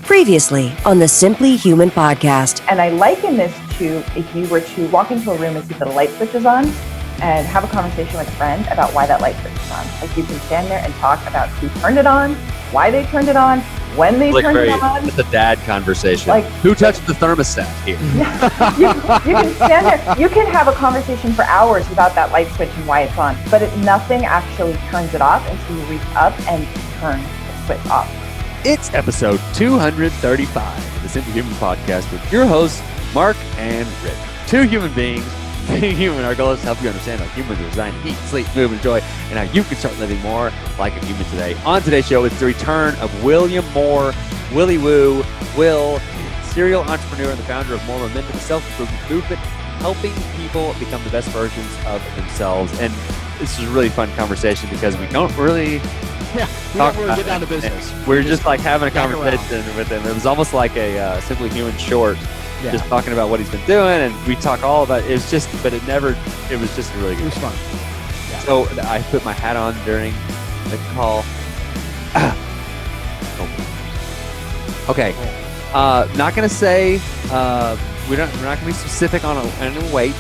Previously on the Simply Human podcast. And I liken this to if you were to walk into a room and see the light switch is on and have a conversation with a friend about why that light switch is on. Like you can stand there and talk about who turned it on, why they turned it on, when they turned it on. It's a dad conversation. Like, who touched the thermostat here? you can stand there. You can have a conversation for hours about that light switch and why it's on, but nothing actually turns it off until you reach up and turn the switch off. It's episode 235 of the Simply Human podcast with your hosts, Mark and Rick. Two human beings, being human. Our goal is to help you understand how humans are designed to eat, sleep, move, and enjoy, and how you can start living more like a human today. On today's show, it's the return of William Moore, Willie Woo, Will, serial entrepreneur and the founder of More Momentum, a self-improvement movement, helping people become the best versions of themselves. And this is a really fun conversation because we don't really... we don't really get down to business. We're just like having a conversation with him. It was almost like a Simply Human short, just talking about what he's been doing, and we talk all about it. It was just, but it was just really good. It was fun. Yeah. So I put my hat on during the call. Okay. Not going to say, we're not going to be specific on any weight,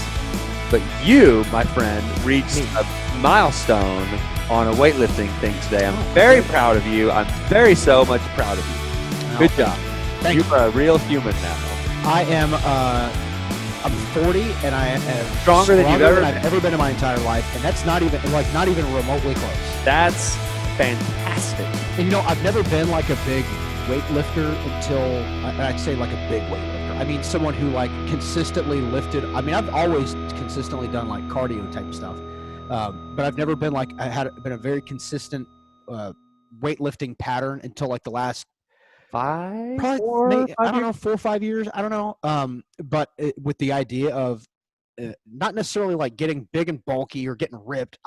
but you, my friend, reached a milestone on a weightlifting thing today. I'm very proud of you. I'm so much proud of you. Good job. Thank you. You're a real human now. I am. I'm 40, and I am stronger than you've ever been in my entire life, and that's not even remotely close. That's fantastic. And you know, I've never been like a big weightlifter until I'd say like a big weightlifter. I mean, someone who like consistently lifted. I mean, I've always consistently done like cardio type of stuff. But I've never been like, been a very consistent weightlifting pattern until like the last 4 or 5 years. I don't know. But with the idea of not necessarily like getting big and bulky or getting ripped.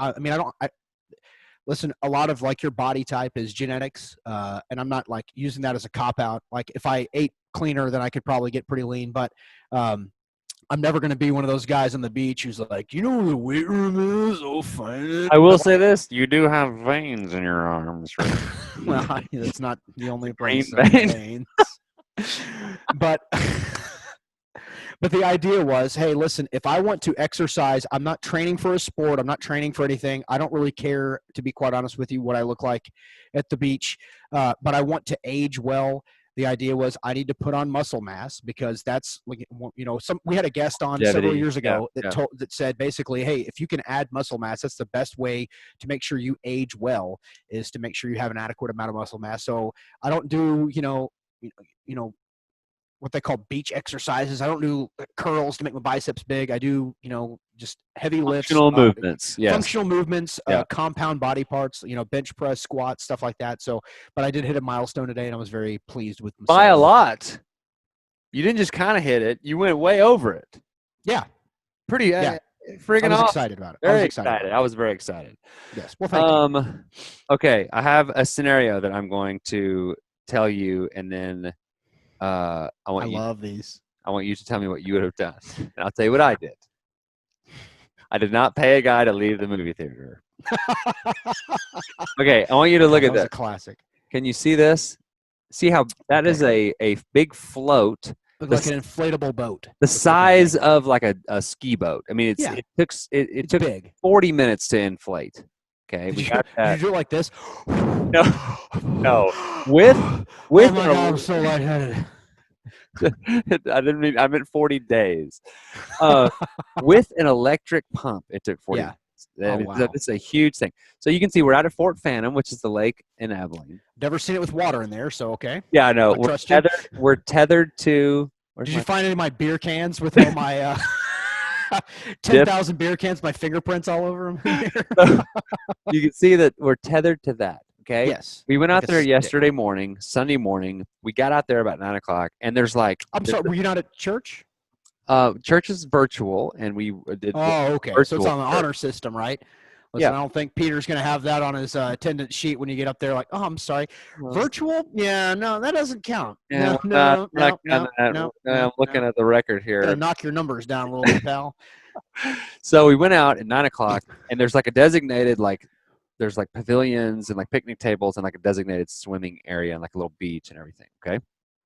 Listen, a lot of like your body type is genetics. And I'm not like using that as a cop out. Like if I ate cleaner, then I could probably get pretty lean, but, I'm never going to be one of those guys on the beach who's like, you know where the weight room is? Oh, fine. I will say this. You do have veins in your arms, right? Well, that's not the only Green place veins. But the idea was, hey, listen, if I want to exercise, I'm not training for a sport. I'm not training for anything. I don't really care, to be quite honest with you, what I look like at the beach. But I want to age well. The idea was I need to put on muscle mass because that's, you know, we had a guest on several years ago that said basically, hey, if you can add muscle mass, that's the best way to make sure you age well is to make sure you have an adequate amount of muscle mass. So I don't do, you know, what they call beach exercises. I don't do curls to make my biceps big. I do, you know, just heavy lifts. Functional movements. Yes. Functional movements, compound body parts, you know, bench press, squats, stuff like that. So, but I did hit a milestone today and I was very pleased with myself. By a lot. You didn't just kind of hit it. You went way over it. Yeah. Pretty friggin' I was awesome. excited about it. Very excited. I was very excited. Yes. Well, thank you. Okay. I have a scenario that I'm going to tell you, and then I love these. I want you to tell me what you would have done, and I'll tell you what I did. I did not pay a guy to leave the movie theater. Okay, I want you to look at this. A classic. Can you see this? See how that is a big float. Like an inflatable boat. The size of like a ski boat. I mean, it took big. 40 minutes to inflate. Okay, Did you do it like this? No. With oh my God, I'm so lightheaded. I meant 40 days. With an electric pump, it took 40 minutes. Wow. It's a huge thing. So you can see we're out at Fort Phantom, which is the lake in Abilene. Never seen it with water in there, so okay. Yeah, I know. We're tethered to... Did you find any of my beer cans with all my 10,000 beer cans, my fingerprints all over them? You can see that we're tethered to that. Okay. Yes. We went out there yesterday morning, Sunday morning. We got out there about 9 o'clock, and there's like. I'm sorry. Were you not at church? Church is virtual, and we did. Oh, okay. So it's on the honor system, right? Listen, I don't think Peter's going to have that on his attendance sheet when you get up there. Like, oh, I'm sorry, virtual? Yeah, no, that doesn't count. Yeah, No. I'm looking at the record here. Gotta knock your numbers down a little bit, pal. So we went out at 9 o'clock, and there's like a designated there's like pavilions and like picnic tables and like a designated swimming area and like a little beach and everything. Okay.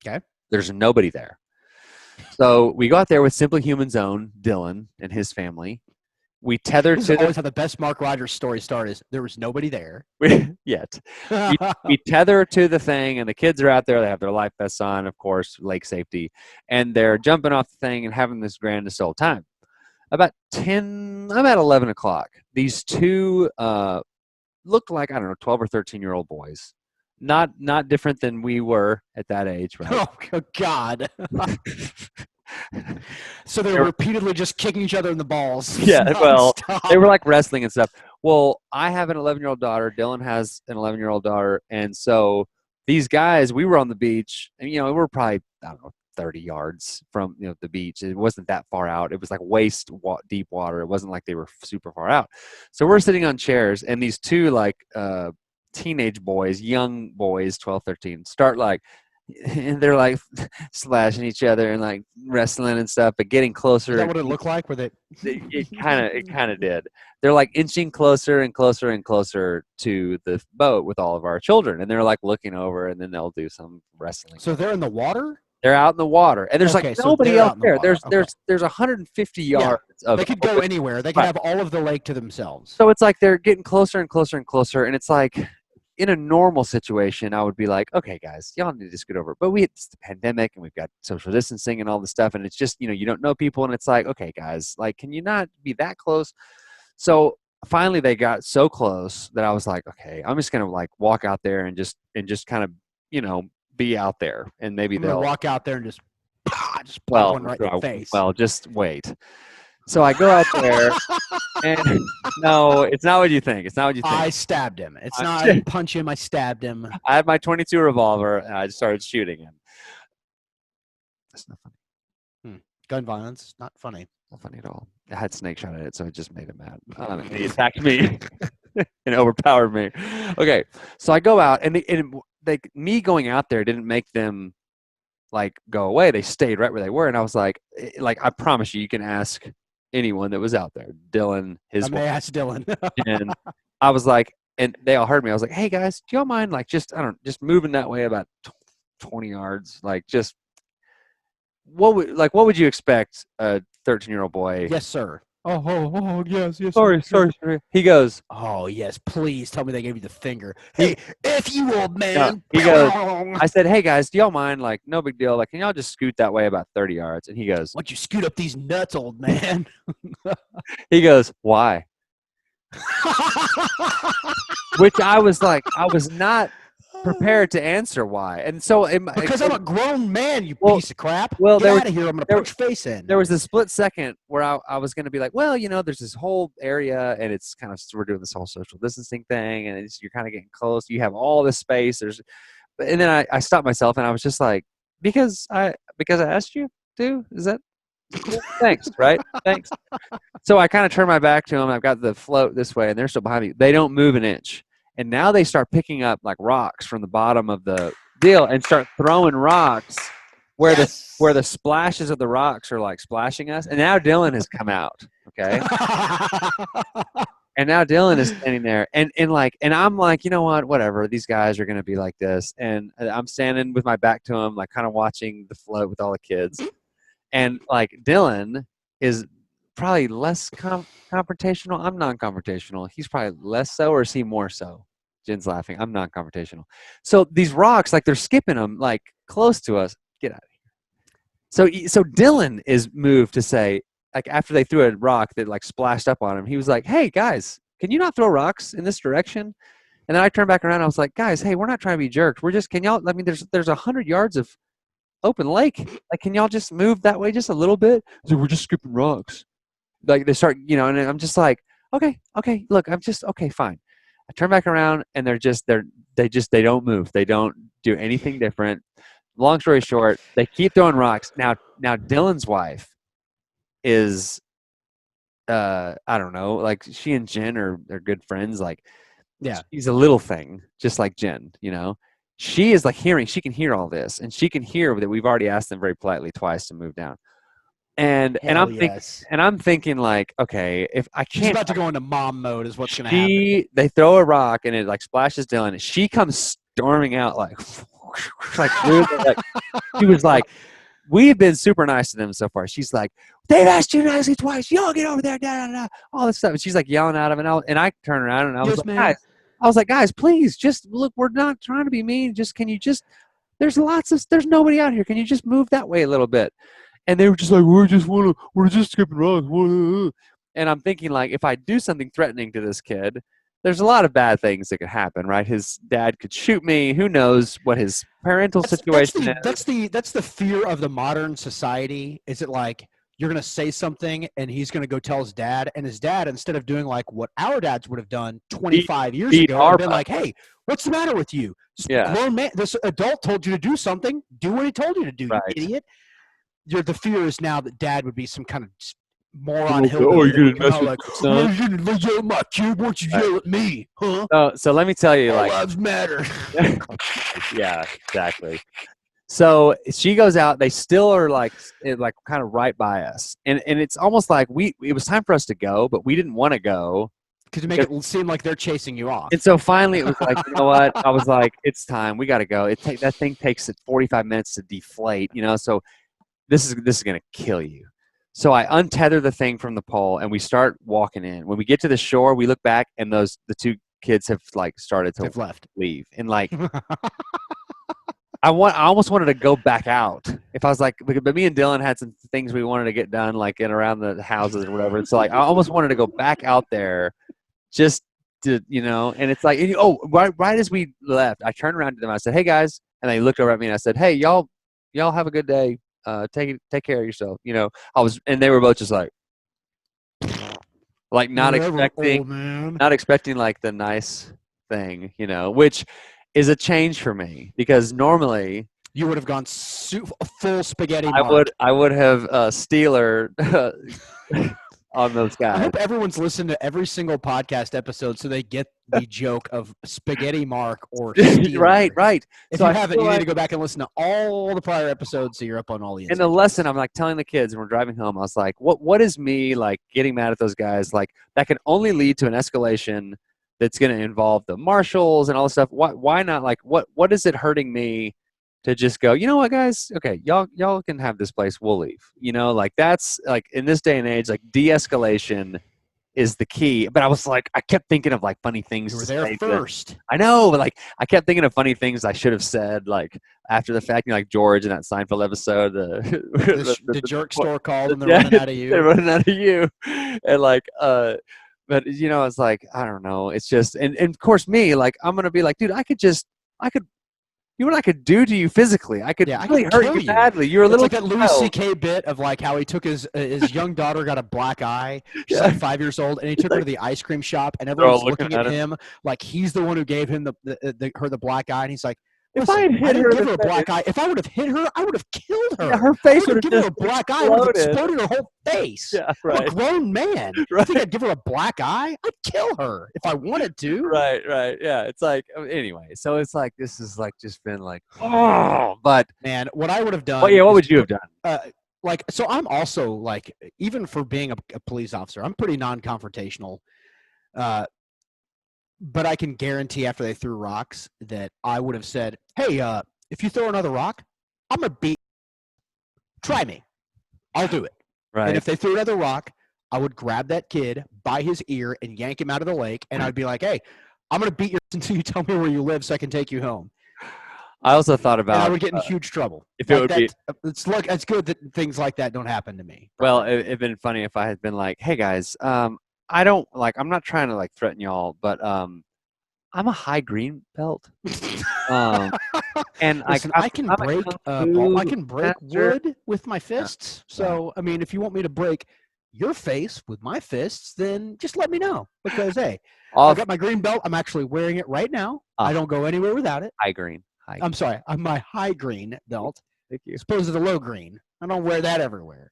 Okay. There's nobody there. So we go out there with Simply Human's own Dylan and his family. We tethered This to is always how the best Mark Rogers story start is there was nobody there. yet. We tether to the thing, and the kids are out there. They have their life vests on, of course, lake safety, and they're jumping off the thing and having this grandest old time. About 11 o'clock, these two looked like, I don't know, 12 or 13-year-old boys. Not different than we were at that age, right? Oh, God. So they're repeatedly just kicking each other in the balls. Yeah, well, nonstop. they were like wrestling and stuff. Well, I have an 11-year-old daughter. Dylan has an 11-year-old daughter. And so these guys, we were on the beach, and, we were probably, I don't know, 30 yards from, the beach. It wasn't that far out. It was like waist deep water. It wasn't like they were super far out. So we're sitting on chairs, and these two, like, teenage boys, young boys, 12, 13, start like, and they're like slashing each other and like wrestling and stuff, but getting closer. Is that what it looked like? Were they? It kind of did. They're like inching closer and closer and closer to the boat with all of our children, and they're like looking over, and then they'll do some wrestling. So they're in the water. They're out in the water, and there's like nobody else there. There's 150 yards of. They could go anywhere. They could have all of the lake to themselves. So it's like they're getting closer and closer and closer, and it's like, in a normal situation, I would be like, okay, guys, y'all need to scoot over. But it's the pandemic, and we've got social distancing and all this stuff, and it's just, you don't know people, and it's like, okay, guys, like, can you not be that close? So finally, they got so close that I was like, okay, I'm just gonna like walk out there and just kind of, be out there, and maybe they'll walk out there and just plug one right in the face. Well, just wait. So I go out there, and no, it's not what you think. It's not what you think. I stabbed him. It's not. I didn't punch him. I stabbed him. I had my .22 revolver, and I just started shooting him. That's not funny. Gun violence, not funny. Not funny at all. I had snake shot at it, so it just made him mad. He attacked me and overpowered me. Okay, so I go out, and me going out there didn't make them like go away. They stayed right where they were, and I was like, I promise you can ask anyone that was out there. Dylan, his wife. Ask Dylan. And I was like, and they all heard me. I was like, hey guys, do y'all mind like just moving that way about 20 yards? Like just what would you expect a 13-year-old boy? Yes, sir. Oh, yes. Sorry. He goes, oh, yes, please tell me they gave you the finger. Hey, if you old man. He goes, I said, hey, guys, do y'all mind? Like, no big deal. Like, can y'all just scoot that way about 30 yards? And he goes, why don't you scoot up these nuts, old man? He goes, why? Which I was like, I was not prepared to answer why. And so because I'm a grown man, you piece of crap. Well, get out of here. I'm going to put your face in. There was a split second where I was going to be like, well, there's this whole area, and it's kind of, we're doing this whole social distancing thing, and you're kind of getting close. You have all this space. And then I stopped myself, and I was just like, because I asked you to? Is that cool? Thanks, right? Thanks. So I kind of turned my back to them. I've got the float this way, and they're still behind me. They don't move an inch. And now they start picking up like rocks from the bottom of the deal and start throwing rocks where the splashes of the rocks are like splashing us. And now Dylan has come out. Okay. And now Dylan is standing there and I'm like, you know what, whatever. These guys are going to be like this. And I'm standing with my back to him, like kind of watching the float with all the kids. And like Dylan is probably less confrontational. I'm non-confrontational. He's probably less so, or is he more so? Jen's laughing. I'm non-confrontational. So these rocks, like they're skipping them like close to us. Get out of here. So Dylan is moved to say, like after they threw a rock that like splashed up on him, he was like, hey guys, can you not throw rocks in this direction? And then I turned back around. I was like, guys, hey, we're not trying to be jerks. We're just, can y'all, I mean, there's 100 yards of open lake. Like, can y'all just move that way just a little bit? So we're just skipping rocks. Like they start, and I'm just like, okay, look, okay, fine. I turn back around and they don't move. They don't do anything different. Long story short, they keep throwing rocks. Now Dylan's wife is, I don't know, like she and Jen are good friends. Like, yeah, she's a little thing, just like Jen, She is like she can hear all this, and she can hear that we've already asked them very politely twice to move down. And Hell yes. I'm thinking like, okay, if I She's can't, about to go into mom mode is what's going to happen. they throw a rock and it like splashes Dylan. She comes storming out like, like really, like she was like, we've been super nice to them so far. She's like, they've asked you nicely twice. Y'all get over there, da, da, da, all this stuff. And she's like yelling at him, and I turn around and I was Yes, like, ma'am. guys, guys, please, just look. We're not trying to be mean. Can you just? There's nobody out here. Can you just move that way a little bit? And they were just like, we're just skipping rocks. And I'm thinking like, if I do something threatening to this kid, there's a lot of bad things that could happen, right? His dad could shoot me. Who knows what his parental situation is? That's the fear of the modern society. Is it like you're going to say something and he's going to go tell his dad, and his dad, instead of doing like what our dads would have done 25 years ago, would have been like, hey, what's the matter with you? Yeah. Grown man, this adult told you to do something. Do what he told you to do, Right. you idiot. The fear is now that dad would be some kind of moron. You're going to mess with like, son. you're going to yell at my kid. Why don't you yell at me? Huh? So let me tell you, All like, lives matter. yeah, exactly. So she goes out. They still are like kind of right by us, and it's almost like it was time for us to go, but we didn't want to go because you make it seem like they're chasing you off. And so finally, it was like, you know what? I was like, it's time. We got to go. That thing takes 45 minutes to deflate, So this is gonna kill you. So I untether the thing from the pole and we start walking in. When we get to the shore, we look back and the two kids have like started to leave. And like I almost wanted to go back out. If I was like, but me and Dylan had some things we wanted to get done, like in around the houses or whatever. And so like I almost wanted to go back out there just to, and it's like, right as we left, I turned around to them. I said, hey guys. And they looked over at me and I said, hey, y'all have a good day. Take care of yourself. And they were both just like not expecting like the nice thing, which is a change for me because normally you would have gone full spaghetti. I would have Steeler on those guys. I hope everyone's listened to every single podcast episode so they get the joke of spaghetti Mark or Steeler. Right. If you haven't, you need to go back and listen to all the prior episodes so you're up on all the insights. And the lesson, I'm like telling the kids when we're driving home, I was like, what is me like getting mad at those guys? Like that can only lead to an escalation that's going to involve the marshals and all this stuff. Why not? Like what is it hurting me to just go, you know what, guys? Okay, y'all can have this place. We'll leave. Like that's like in this day and age, like de-escalation is the key. But I was like, I kept thinking of like funny things. You were there first. I know, but like I kept thinking of funny things I should have said like after the fact. Like George in that Seinfeld episode, the jerk store called and they're running out of you. They're running out of you, and like but it's like I don't know. It's just and of course me like I'm gonna be like, dude, I could. You know what I could do to you physically? I could really hurt you badly. You're a little like that Louis C.K. bit of like how he took his young daughter got a black eye. She's like 5 years old, and he took her to the ice cream shop, and everyone's looking at him like he's the one who gave him the black eye, and he's like, if I had hit her, give her a black eye. If I would have hit her, I would have killed her. Yeah, her face would have given her a black eye. Would have exploded her whole face. Yeah, right. I'm a grown man. Right. I think I'd give her a black eye. I'd kill her if I wanted to. Right. Yeah. It's like anyway. So it's like this is like just been like but man, what I would have done. Well, yeah. What would you have done? So I'm also like even for being a police officer, I'm pretty non-confrontational. But I can guarantee after they threw rocks that I would have said, hey, if you throw another rock, I'm going to beat you. Try me. I'll do it. Right. And if they threw another rock, I would grab that kid by his ear and yank him out of the lake. And I'd be like, hey, I'm going to beat you until you tell me where you live so I can take you home. I also thought about. And I would get in huge trouble. If it would be. It's good that things like that don't happen to me. Well, it'd been funny if I had been like, hey, guys, I don't like. I'm not trying to like threaten y'all, but I'm a high green belt, and listen, I can break wood with my fists. So I mean, if you want me to break your face with my fists, then just let me know. Because hey, I got my green belt. I'm actually wearing it right now. I don't go anywhere without it. High green. I'm sorry. I'm my high green belt. Thank you. As opposed to the low green. I don't wear that everywhere.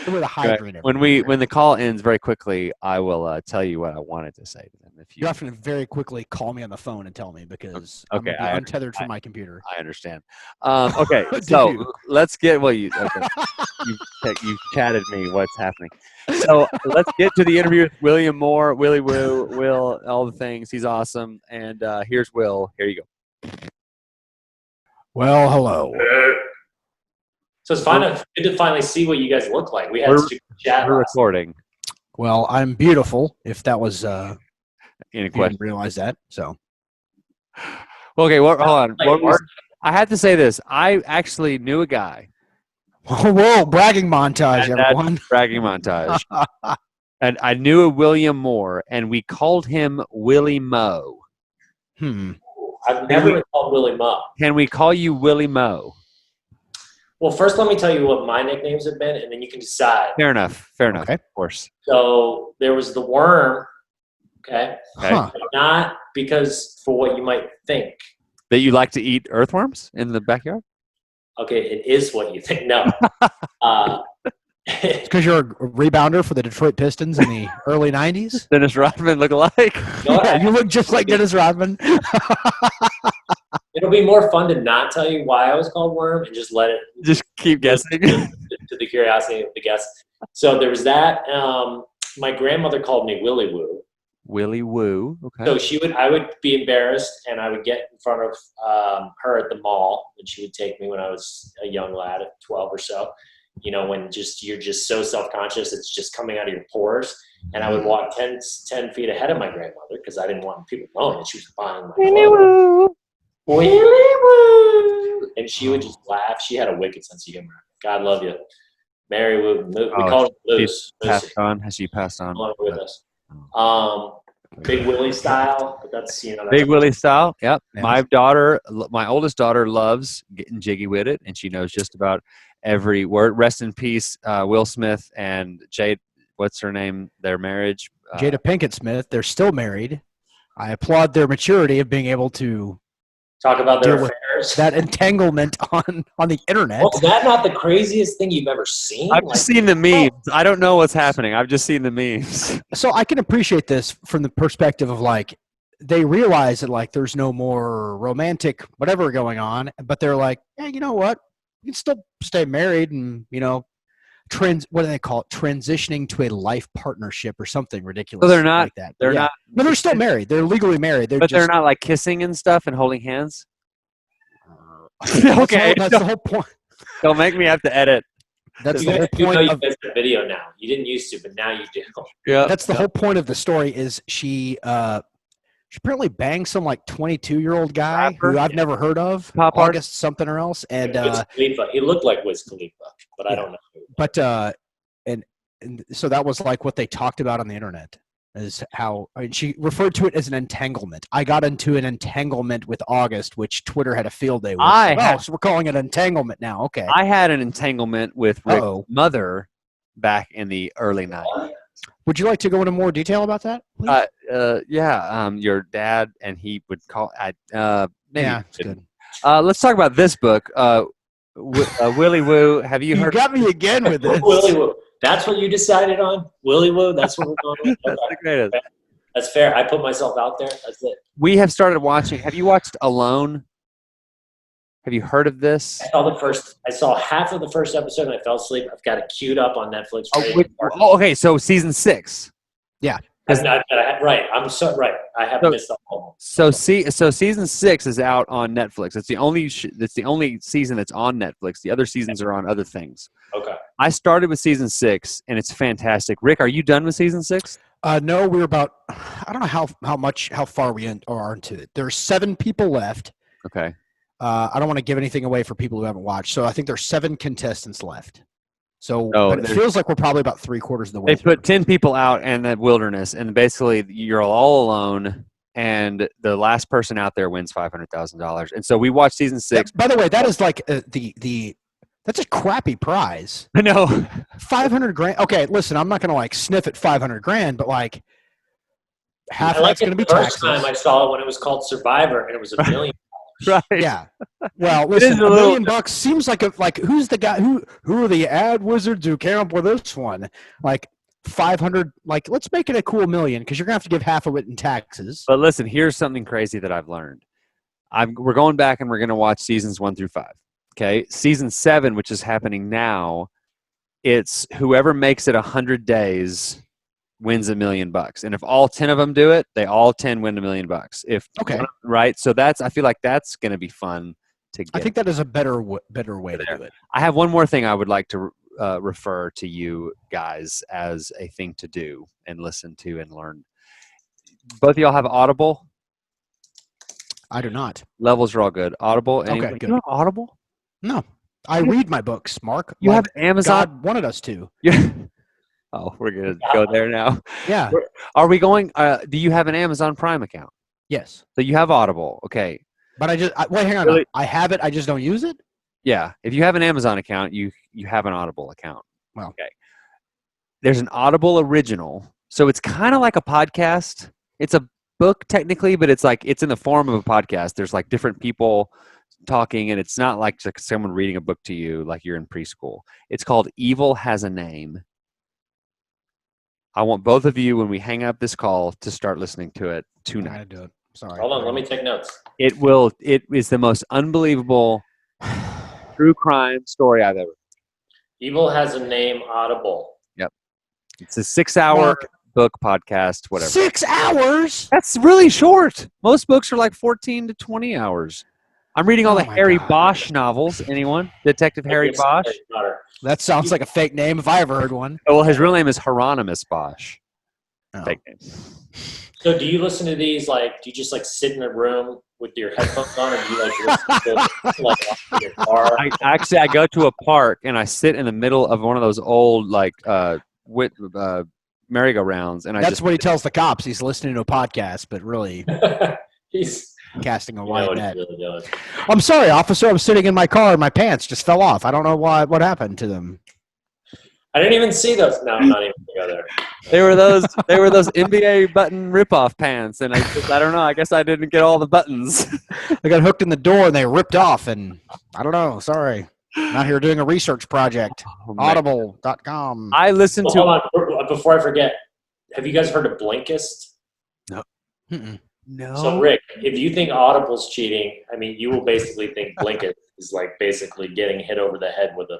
With a hydrant. When the call ends very quickly, I will tell you what I wanted to say to them. If you have to very quickly call me on the phone and tell me because I'm okay, gonna be untethered from my computer. I understand. Okay, so let's get you chatted me what's happening. So let's get to the interview with William Moore, Willie Woo, Will, all the things. He's awesome. And here's Will. Here you go. Well, hello. So it's good to finally see what you guys look like. We had to chat. We're recording. Well, I'm beautiful. If that was Any you question? didn't realize that. So okay, hold on. I had to say this. I actually knew a guy. Whoa, bragging montage, everyone. Bragging montage. And I knew a William Moore, and we called him Willie Moe. I've never been called Willie Moe. Can we call you Willie Moe? Well, first let me tell you what my nicknames have been, and then you can decide. Fair enough. Okay. Of course. So there was the Worm, okay? Huh. Not because for what you might think. That you like to eat earthworms in the backyard? Okay, it is what you think. No. It's because you're a rebounder for the Detroit Pistons in the early 90s? Dennis Rodman look alike? Yeah, you look just like Dennis Rodman. It'll be more fun to not tell you why I was called Worm and just let it. Just keep guessing. To the curiosity of the guess. So there was that. My grandmother called me Willie Woo. Willie Woo. Okay. So I would be embarrassed, and I would get in front of her at the mall, and she would take me when I was a young lad at 12 or so. You know, when you're just so self-conscious, it's just coming out of your pores. And I would walk 10 feet ahead of my grandmother because I didn't want people knowing that she was buying my clothes. Willie Woo. And she would just laugh. She had a wicked sense of humor. God love you. Mary Woo. We called her Luce. Passed on? Has she passed on? No longer with us. Big Willie style, but that's Big Willie style. Yep. Yeah. My oldest daughter loves getting jiggy with it, and she knows just about every word. Rest in peace, Will Smith and Jade. What's her name? Their marriage. Jada Pinkett Smith. They're still married. I applaud their maturity of being able to talk about their deal with affairs. that entanglement on the internet. Well, is that not the craziest thing you've ever seen? I've just seen the memes. I don't know what's happening. I've just seen the memes. So I can appreciate this from the perspective of like they realize that like there's no more romantic whatever going on, but they're like, hey, you know what? You can still stay married and what do they call it? Transitioning to a life partnership or something ridiculous. So they're not like that. They're not. No, they're still married. They're legally married. They're not like kissing and stuff and holding hands. Okay, that's the whole point. Don't make me have to edit. That's you the whole do know point you of guys have video now. You didn't used to, but now you do. Yeah. That's the whole point of the story. Is she apparently banged some like 22-year-old guy Rapper? who I've never heard of, Pop artist? August something or else, and Wiz Khalifa. He looked like Wiz Khalifa, but I don't know. but and so that was like what they talked about on the internet is how she referred to it as an entanglement. I got into an entanglement with August, which Twitter had a field day with. So we're calling it entanglement now. Okay. I had an entanglement with Rick's mother back in the early 90s. Would you like to go into more detail about that? Yeah. Your dad and he would call. Maybe yeah, it's good. Let's talk about this book. Willie Woo. Have you heard? You got me again with this. Willie Woo. That's what you decided on? Willie Woo? That's what we're going with? That's the greatest. That's fair. I put myself out there. That's it. We have started watching. Have you watched Alone? Have you heard of this? I saw half of the first episode and I fell asleep. I've got it queued up on Netflix. Okay. So season 6. Yeah. Right. I'm so right. I haven't missed the whole. So season 6 is out on Netflix. It's the only season that's on Netflix. The other seasons are on other things. Okay. I started with season 6 and it's fantastic. Rick, are you done with season 6? No, we're about. I don't know how far we are into it. There's 7 people left. Okay. I don't want to give anything away for people who haven't watched. So I think there's 7 contestants left. So but it feels like we're probably about 3/4 of the way. They put 10 people out in the wilderness, and basically you're all alone, and the last person out there wins $500,000. And so we watched season 6. By the way, that is like that's a crappy prize. I know. $500,000. Okay, listen, I'm not going to like sniff at $500,000, but like half of that's going to be taxes. taxes. The first time I saw it when it was called Survivor, and it was $1 million. Right. Yeah. Well, It is listen, a $1 little million seems like who's the guy who are the ad wizards who came up with this one? Like 500. Like, let's make it a cool million because you're gonna have to give half of it in taxes. But listen, here's something crazy that I've learned. We're going back and we're going to watch seasons 1 through 5. Okay, season 7, which is happening now, it's whoever makes it 100 days wins $1 million. And if all 10 of them do it, they all 10 win $1 million. If Okay. right, so I feel like that's going to be fun to get. I think that is a better way to do it. I have one more thing I would like to refer to you guys as a thing to do and listen to and learn. Both of y'all have Audible? I do not. Levels are all good. Audible? Anyone? Okay, good. You have Audible? No, I read my books, Mark. You like have Amazon? God wanted us to. Yeah. Oh, we're going to go there now. Yeah. Are we going? Do you have an Amazon Prime account? Yes. So you have Audible. Okay. But wait, hang on. Really? I have it. I just don't use it. Yeah. If you have an Amazon account, you have an Audible account. Well, okay. There's an Audible original. So it's kind of like a podcast. It's a book technically, but it's in the form of a podcast. There's like different people talking, and it's not like someone reading a book to you like you're in preschool. It's called Evil Has a Name. I want both of you, when we hang up this call, to start listening to it I tonight. gotta do it. Sorry. Hold on, let me take notes. It is the most unbelievable true crime story I've ever. Evil Has a Name, Audible. It's a 6-hour book podcast, whatever. 6 hours? That's really short. Most books are like 14 to 20 hours. I'm reading all the my Harry God. Bosch novels. Anyone? Detective Harry Bosch? That sounds like a fake name if I ever heard one. Oh, well, his real name is Hieronymus Bosch. Oh. Fake name. So do you listen to these, like, do you just, like, sit in a room with your headphones on, or do you, like, listen to like, in your car? I go to a park and I sit in the middle of one of those old, like, merry-go-rounds. And That's what he tells the cops. He's listening to a podcast, but really He's casting a you know wide what net. he's really doing. I'm sorry, officer. I was sitting in my car and my pants just fell off. I don't know what happened to them. I didn't even see those. No, I'm not even going to go there. They were those NBA button rip-off pants, and I don't know. I guess I didn't get all the buttons. They got hooked in the door and they ripped off, and I don't know. Sorry. I'm out here doing a research project. Oh, man. Audible.com. I listened to. Hold on, before I forget, have you guys heard of Blinkist? Mm-mm. No. So, Rick, if you think Audible's cheating, I mean, you will basically think Blinkist is like basically getting hit over the head with a.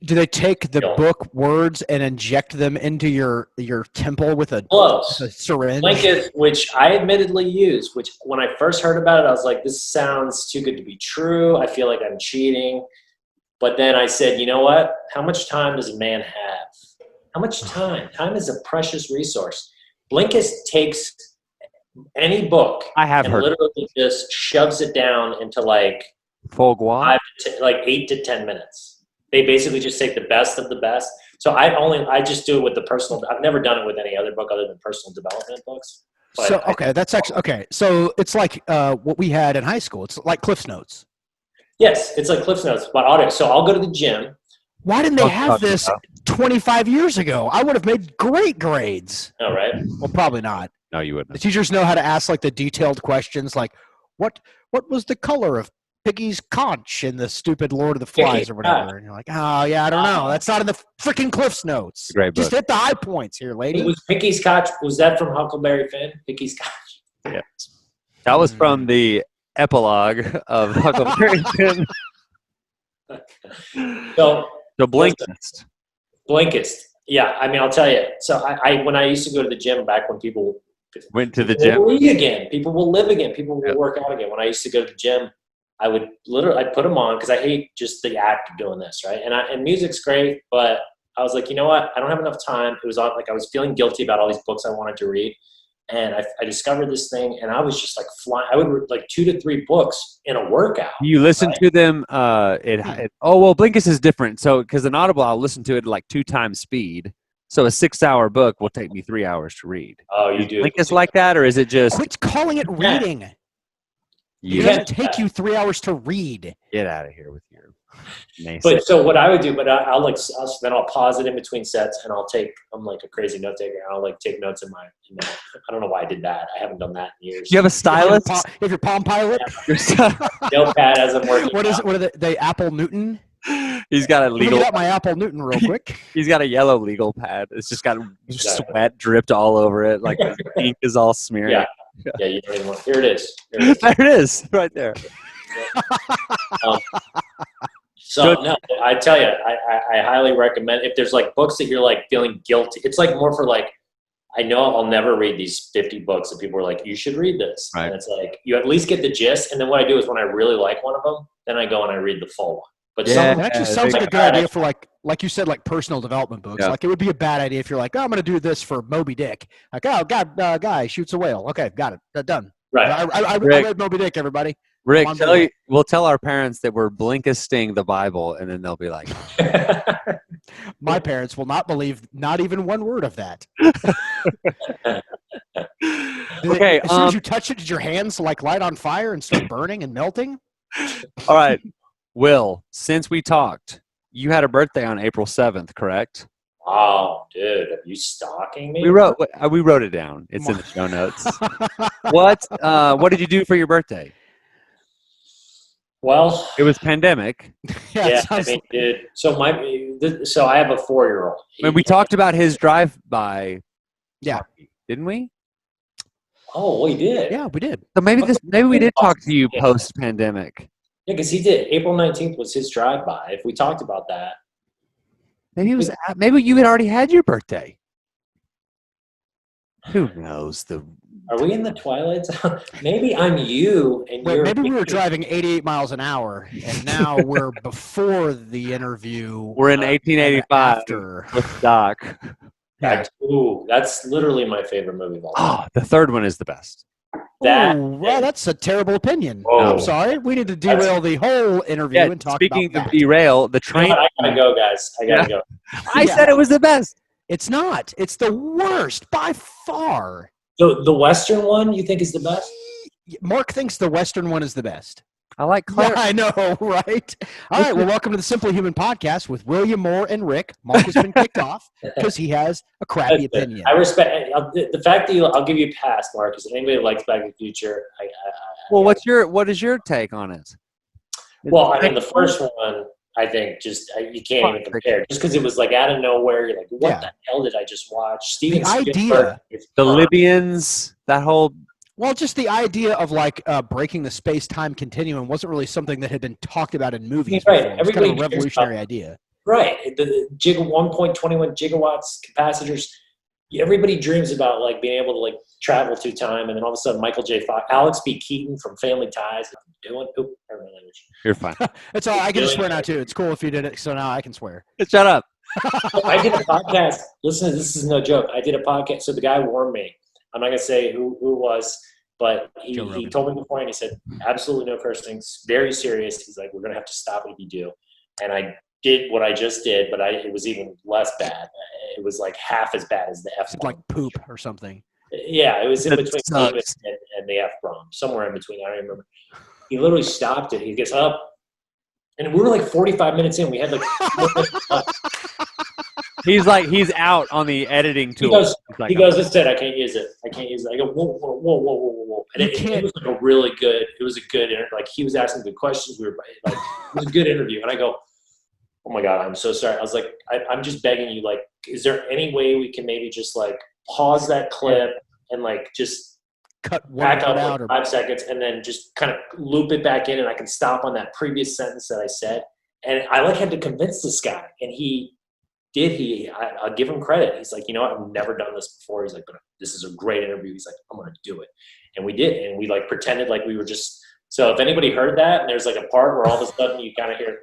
Do they take the No. book words and inject them into your temple with a Close. syringe? Blinkist, which I admittedly use, which when I first heard about it, I was like, this sounds too good to be true. I feel like I'm cheating. But then I said, you know what? How much time does a man have? How much time? Time is a precious resource. Blinkist takes any book I have and heard literally just shoves it down into like Fogwa. 8 to 10 minutes. They basically just take the best of the best. So I just do it with the personal. I've never done it with any other book other than personal development books. But So okay, that's actually okay. So it's like what we had in high school. It's like Cliff's Notes. yes, it's like Cliff's Notes, but audio. So I'll go to the gym. Why didn't they have this 25 years ago? I would have made great grades. All right. Well, probably not. No, you The wouldn't. teachers know how to ask like the detailed questions, like what was the color of Piggy's conch in the stupid Lord of the Flies or whatever? And you're like, oh yeah, I don't know. That's not in the freaking Cliff's Notes. Great book. Just hit the high points here, It lady. was Picky's Scotch. Was that from Huckleberry Finn? Picky's Scotch. Yeah. That was from the epilogue of Huckleberry Finn. So The Blinkist. Blinkist. Yeah, I mean, I'll tell you. So I when I used to go to the gym back when people Went to the will gym. read again, people will live again, people will Yeah. work out again. When I used to go to the gym, I'd put them on because I hate just the act of doing this, right? And music's great, but I was like, you know what? I don't have enough time. It was on, like I was feeling guilty about all these books I wanted to read, and I discovered this thing, and I was just like flying. I would read like 2 to 3 books in a workout. You listen Right. to them. Blinkist is different. So because an Audible, I'll listen to it at like 2 times speed. So a 6-hour book will take me 3 hours to read. Oh, you do. Blinkist like that, or is it just? Quit calling it reading. It doesn't take you 3 hours to read. Get out of here with your But so what I would do, then I'll pause it in between sets, and I'm like a crazy note taker. I'll like take notes in my. I don't know why I did that. I haven't done that in years. You have a stylus? You have your Palm Pilot? Notepad as I'm working. What is it? What are the Apple Newton? He's got a legal. Look at my Apple Newton real quick. He's got a yellow legal pad. It's just got sweat dripped all over it. Like the ink is all smeared. Yeah. You don't even want. Here it is. There it is, right there. No, I tell you, I highly recommend if there's like books that you're like feeling guilty. It's like more for like, I know I'll never read these 50 books that people are like, you should read this. Right. And it's like, you at least get the gist. And then what I do is when I really like one of them, then I go and I read the full one. But Yeah. That just sounds like a good idea for like you said, like personal development books. Yeah. Like it would be a bad idea if you're like, oh, I'm going to do this for Moby Dick. Like, oh, God, guy shoots a whale. Okay, got it. Done. Right. I read Moby Dick, everybody. Rick, we'll tell our parents that we're Blinkisting the Bible, and then they'll be like, my parents will not believe not even one word of that. Okay. As soon as you touch it, did your hands like light on fire and start burning and melting? All right. Will, since we talked, you had a birthday on April 7th, correct? Oh, dude, are you stalking me? We wrote it down. It's in the show notes. What did you do for your birthday? Well, it was pandemic. Yeah, I mean, dude. So I have a 4-year-old. And we talked about his drive-by. Yeah, didn't we? Oh, we did. Yeah, we did. So maybe we did talk to you post-pandemic. Yeah, because he did. April 19th was his drive-by. If we talked about that. Maybe you had already had your birthday. Who knows? Are we in the twilight zone? Maybe I'm you and you're. Maybe we were driving 88 miles an hour, and now we're before the interview. We're in 1885 with Doc. That's literally my favorite movie of all time. Oh, the third one is the best. That's a terrible opinion. I'm sorry. We need to derail the whole interview and talk about that. Speaking of derail, the train. I gotta go, guys. I gotta go. I said it was the best. It's not. It's the worst by far. The Western one you think is the best? Mark thinks the Western one is the best. I like Claire. Yeah, I know, right? All right, well, welcome to the Simply Human Podcast with William Moore and Rick. Mark has been kicked off because he has a crappy opinion. I respect the fact that I'll give you a pass, Mark, because anybody that likes Back to the Future. What is your take on it? Well, I mean, the first one, I think you can't even compare. Just because it was like out of nowhere, you're like, what the hell did I just watch? The idea, the Libyans, that whole. Well, just the idea of like breaking the space-time continuum wasn't really something that had been talked about in movies. Right, before. It was kind of a revolutionary idea. Right, the 1.21 gigawatts capacitors. Everybody dreams about like being able to like travel through time, and then all of a sudden, Michael J. Fox, Alex B. Keaton from Family Ties, You're fine. It's all. I can swear now too. It's cool if you did it, so now I can swear. Shut up. I did a podcast. Listen, this is no joke. I did a podcast. So the guy warned me. I'm not gonna say who it was, but he told me beforehand. He said, absolutely no cursing. Very serious. He's like, we're gonna have to stop it if you do. And I did what I just did, but it was even less bad. It was like half as bad as the F. Like poop or something. Yeah, it was in between and the F-bomb, somewhere in between. I don't remember. He literally stopped it. He gets up, and we were like 45 minutes in. We had like. He's out on the editing tool. He goes, it's dead. I can't use it. I go, whoa. And it was like a really good. It was a good interview. Like he was asking good questions. We were like, it was a good interview. And I go, oh my God, I'm so sorry. I was like, I'm just begging you. Like, is there any way we can maybe just like pause that clip and like just cut back up out like 5 seconds and then just kind of loop it back in, and I can stop on that previous sentence that I said. And I like had to convince this guy, and he did. I'll give him credit. He's like, you know what? I've never done this before. He's like, but this is a great interview. He's like, I'm going to do it. And we did. And we like pretended like we were just, so if anybody heard that and there's like a part where all of a sudden you kind of hear,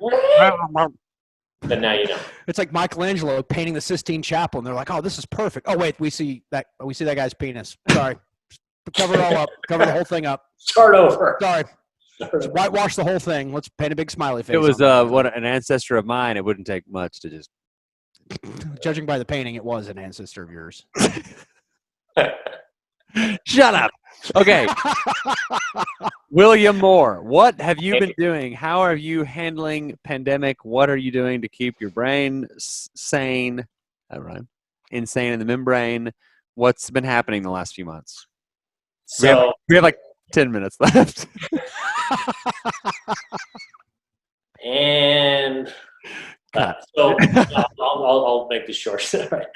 then now you know. It's like Michelangelo painting the Sistine Chapel, and they're like, oh, this is perfect. Oh, wait, we see that guy's penis. Sorry. Cover it all up. Cover the whole thing up. Start over. Sorry. Just whitewash the whole thing. Let's paint a big smiley face. It was an ancestor of mine. It wouldn't take much to just. Judging by the painting, it was an ancestor of yours. Shut up. Okay. William Moore, what have you been doing? How are you handling pandemic? What are you doing to keep your brain sane? Right. Insane in the membrane. What's been happening the last few months? So we have like 10 minutes left. and I'll make this short. Right.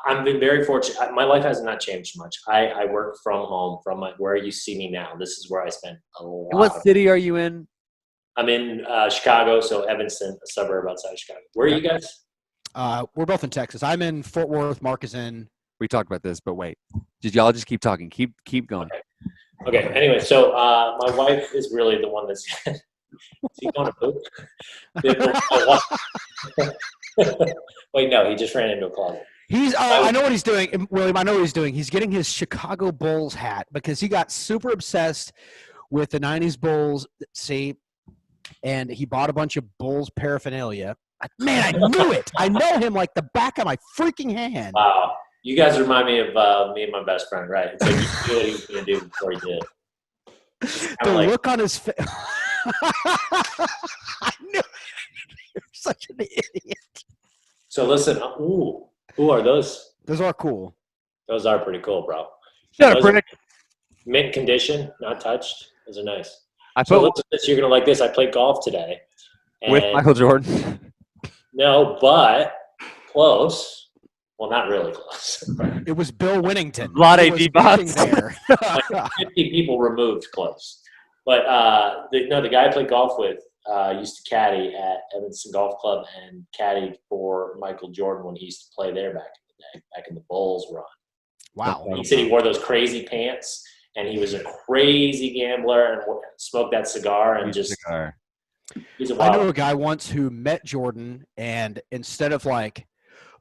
I've been very fortunate. My life has not changed much. I work from home, from where you see me now. This is where I spend a lot. What city are you in? I'm in Chicago, so Evanston, a suburb outside of Chicago. Where are you guys? We're both in Texas. I'm in Fort Worth. Mark is in. We talked about this, but wait. Did y'all just keep talking? Keep going. Okay. Anyway, so my wife is really the one that's. Is he going to poop? Wait, no, he just ran into a closet. I know what he's doing, William. I know what he's doing. He's getting his Chicago Bulls hat because he got super obsessed with the '90s Bulls. See, and he bought a bunch of Bulls paraphernalia. Man, I knew it. I know him like the back of my freaking hand. Wow, you guys remind me of me and my best friend, right? It's like you knew what he was going to do before he did. The look on his face. I knew it. You're such an idiot. So listen, ooh, are those? Those are cool. Those are pretty cool, bro. Shut up, Rick. Mint condition, not touched. Those are nice. So listen, you're gonna like this. I played golf today. With Michael Jordan? No, but close. Well, not really close. It was Bill Winnington. A lot of AD there. Like 50 people removed close. But the guy I played golf with used to caddy at Evanston Golf Club and caddied for Michael Jordan when he used to play there back in the day, back in the Bulls run. Wow. He said he wore those crazy pants and he was a crazy gambler and smoked that cigar and he's a wild. I know a guy once who met Jordan and instead of like,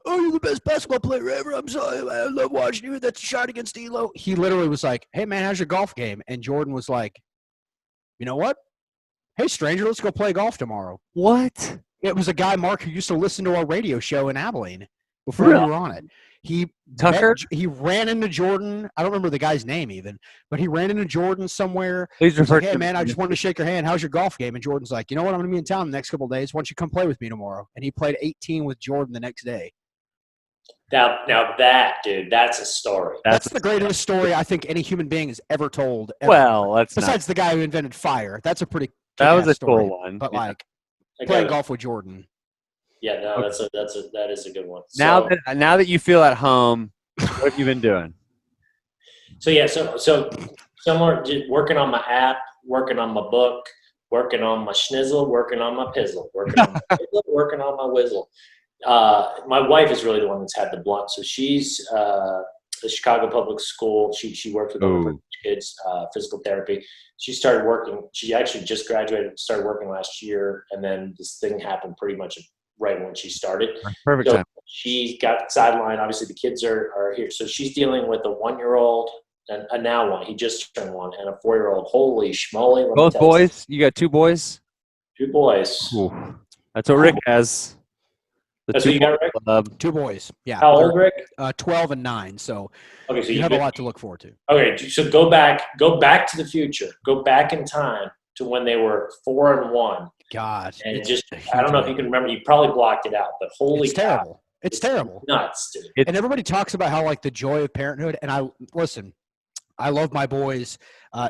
oh, you're the best basketball player ever. I'm sorry. I love watching you. That's a shot against Elo. He literally was like, hey, man, how's your golf game? And Jordan was like, you know what? Hey, stranger, let's go play golf tomorrow. What? It was a guy, Mark, who used to listen to our radio show in Abilene before we were on it. He ran into Jordan. I don't remember the guy's name even, but he ran into Jordan somewhere. Please refer like, hey, man, I just wanted to shake your hand. How's your golf game? And Jordan's like, you know what? I'm going to be in town the next couple of days. Why don't you come play with me tomorrow? And he played 18 with Jordan the next day. Now that, dude, that's a story. That's the greatest story I think any human being has ever told. Ever. Well, that's besides the guy who invented fire. That's a pretty that was a story, cool one. But like playing golf with Jordan. Yeah, no, that is a good one. Now that you feel at home, what have you been doing? So somewhere just working on my app, working on my book, working on my schnizzle, working on my pizzle, working on my pizzle, working on my whizzle. My wife is really the one that's had the blunt. So she's the Chicago Public School. She worked with kids, physical therapy. She started working. She actually just graduated, started working last year, and then this thing happened pretty much right when she started. Perfect time. She got sidelined. Obviously, the kids are here. So she's dealing with a 1-year-old and a now one. He just turned 1, and a 4-year-old. Holy schmoly. Both boys? You got 2 boys? 2 boys. Ooh. That's what Rick has. That's what you got, Rick? 2 boys. Yeah. How old, Rick? 12 and 9. So, okay, so you have a lot to look forward to. Okay, so go back to the future. Go back in time to when they were 4 and 1. God. And I don't know if you can remember. You probably blocked it out, but holy it's terrible. It's terrible. Nuts, dude. And everybody talks about how like the joy of parenthood. And I love my boys.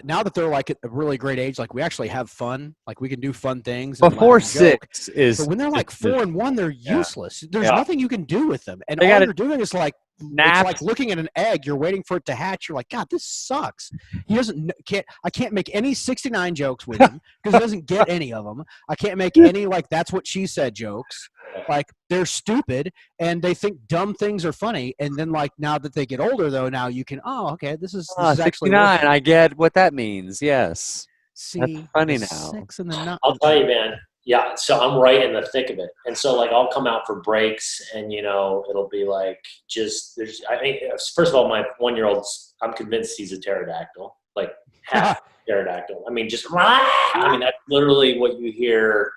Now that they're like at a really great age, like we actually have fun. Like we can do fun things. Before 6 is. But when they're like 4 and 1, they're useless. There's nothing you can do with them. And all you're doing is like naps. It's like looking at an egg. You're waiting for it to hatch. You're like, God, this sucks. I can't make any 69 jokes with him because he doesn't get any of them. I can't make any like that's what she said jokes. Like they're stupid and they think dumb things are funny. And then like now that they get older though, now you can okay, this is actually 69. I get what that means. Yes. See, that's funny now. 6 and the 9. I'll tell you, man. Yeah, so I'm right in the thick of it, and so like I'll come out for breaks, and it'll be like first of all, my 1-year-old's, I'm convinced he's a pterodactyl, like half pterodactyl. I mean, just that's literally what you hear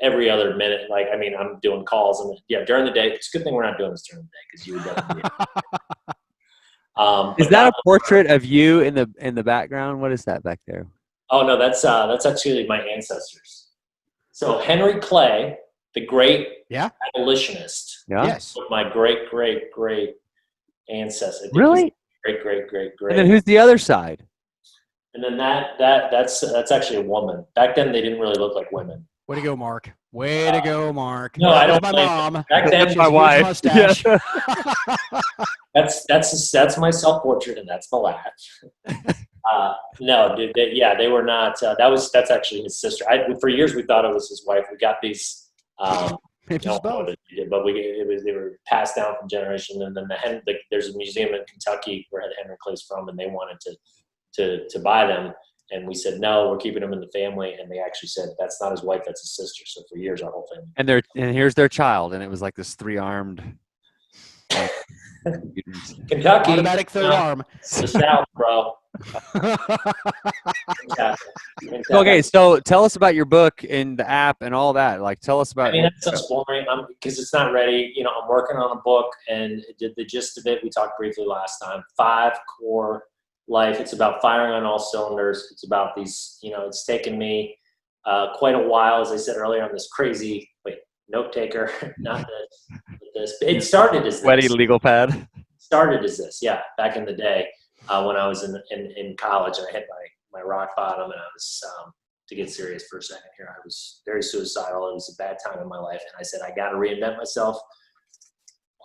every other minute. Like, I mean, I'm doing calls, and during the day. It's a good thing we're not doing this during the day because you would definitely. Is that a portrait of you in the background? What is that back there? Oh no, that's actually my ancestors. So Henry Clay, the great abolitionist, Yeah. Yes. was my great ancestor. Really? Great. And then who's the other side? And then that's actually a woman. Back then, they didn't really look like women. Way to go, Mark. Way to go, Mark. No, That I was don't my blame mom. them. Back then, That's my Huge wife. mustache. that's my self-portrait, and that's my laugh. No, they were not. That's actually his sister. For years we thought it was his wife. We got these. Maybe it's both. But they were passed down from generation, and then there's a museum in Kentucky where Henry Clay's from, and they wanted to buy them, and we said no, we're keeping them in the family, and they actually said that's not his wife, that's his sister. So for years our whole family. And here's their child, and it was like this 3-armed. Kentucky, Automatic third arm. the South, bro. Okay, so tell us about your book and the app and all that. Like, tell us about. I mean, that's so boring because it's not ready. I'm working on a book, and the gist of it, we talked briefly last time. 5 core life. It's about firing on all cylinders. It's about these, it's taken me quite a while, as I said earlier, on this crazy, note taker, not this. It started as this. Sweaty legal pad. Started as this, yeah, back in the day when I was in college, and I hit my rock bottom, and I was, to get serious for a second here, I was very suicidal. It was a bad time in my life, and I said, I got to reinvent myself.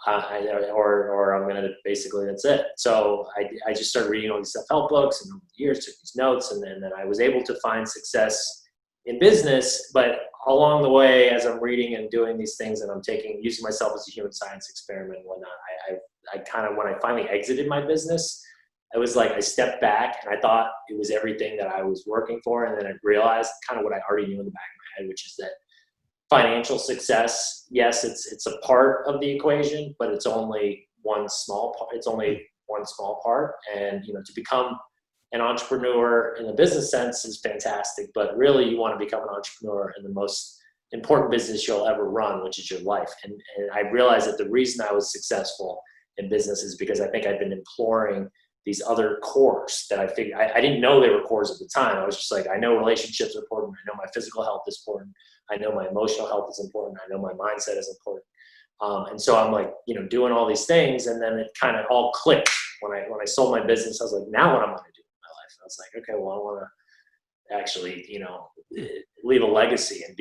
Or I'm gonna basically, that's it. So I just started reading all these self-help books, and over the years took these notes, and then I was able to find success in business. But along the way, as I'm reading and doing these things, and I'm using myself as a human science experiment and whatnot, I kind of, when I finally exited my business, I was like, I stepped back and I thought it was everything that I was working for, and then I realized kind of what I already knew in the back of my head, which is that financial success, yes, it's a part of the equation, but it's only one small part. It's only one small part. And to become an entrepreneur in the business sense is fantastic, but really you want to become an entrepreneur in the most important business you'll ever run, which is your life. And I realized that the reason I was successful in business is because I think I've been imploring these other cores that I figured I didn't know they were cores at the time. I was just like, I know relationships are important. I know my physical health is important. I know my emotional health is important. I know my mindset is important. And so I'm like, doing all these things, and then it kind of all clicked when I sold my business. I was like, now what am I going to do in my life? And I was like, okay, well, I want to actually, leave a legacy and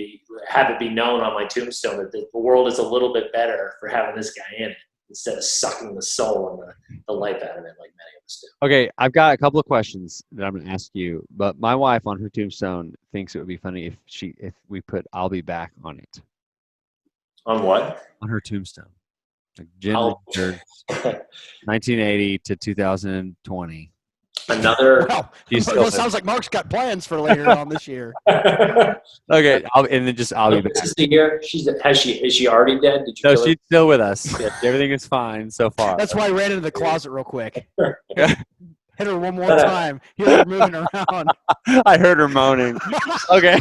have it be known on my tombstone that the world is a little bit better for having this guy in it, instead of sucking the soul and the life out of it like many of us do. Okay, I've got a couple of questions that I'm going to ask you, but my wife on her tombstone thinks it would be funny if we put "I'll be back" on it. On what? On her tombstone. Like Jim Richards, 1980 to 2020. Another. Well, it sounds like Mark's got plans for later on this year. Okay, I'll be back. This is the year. Is she already dead? Did you? No, kill her? she's still with us. Yeah, everything is fine so far. That's why I ran into the closet real quick. Hit her one more time. Hear her moving around. I heard her moaning. Okay.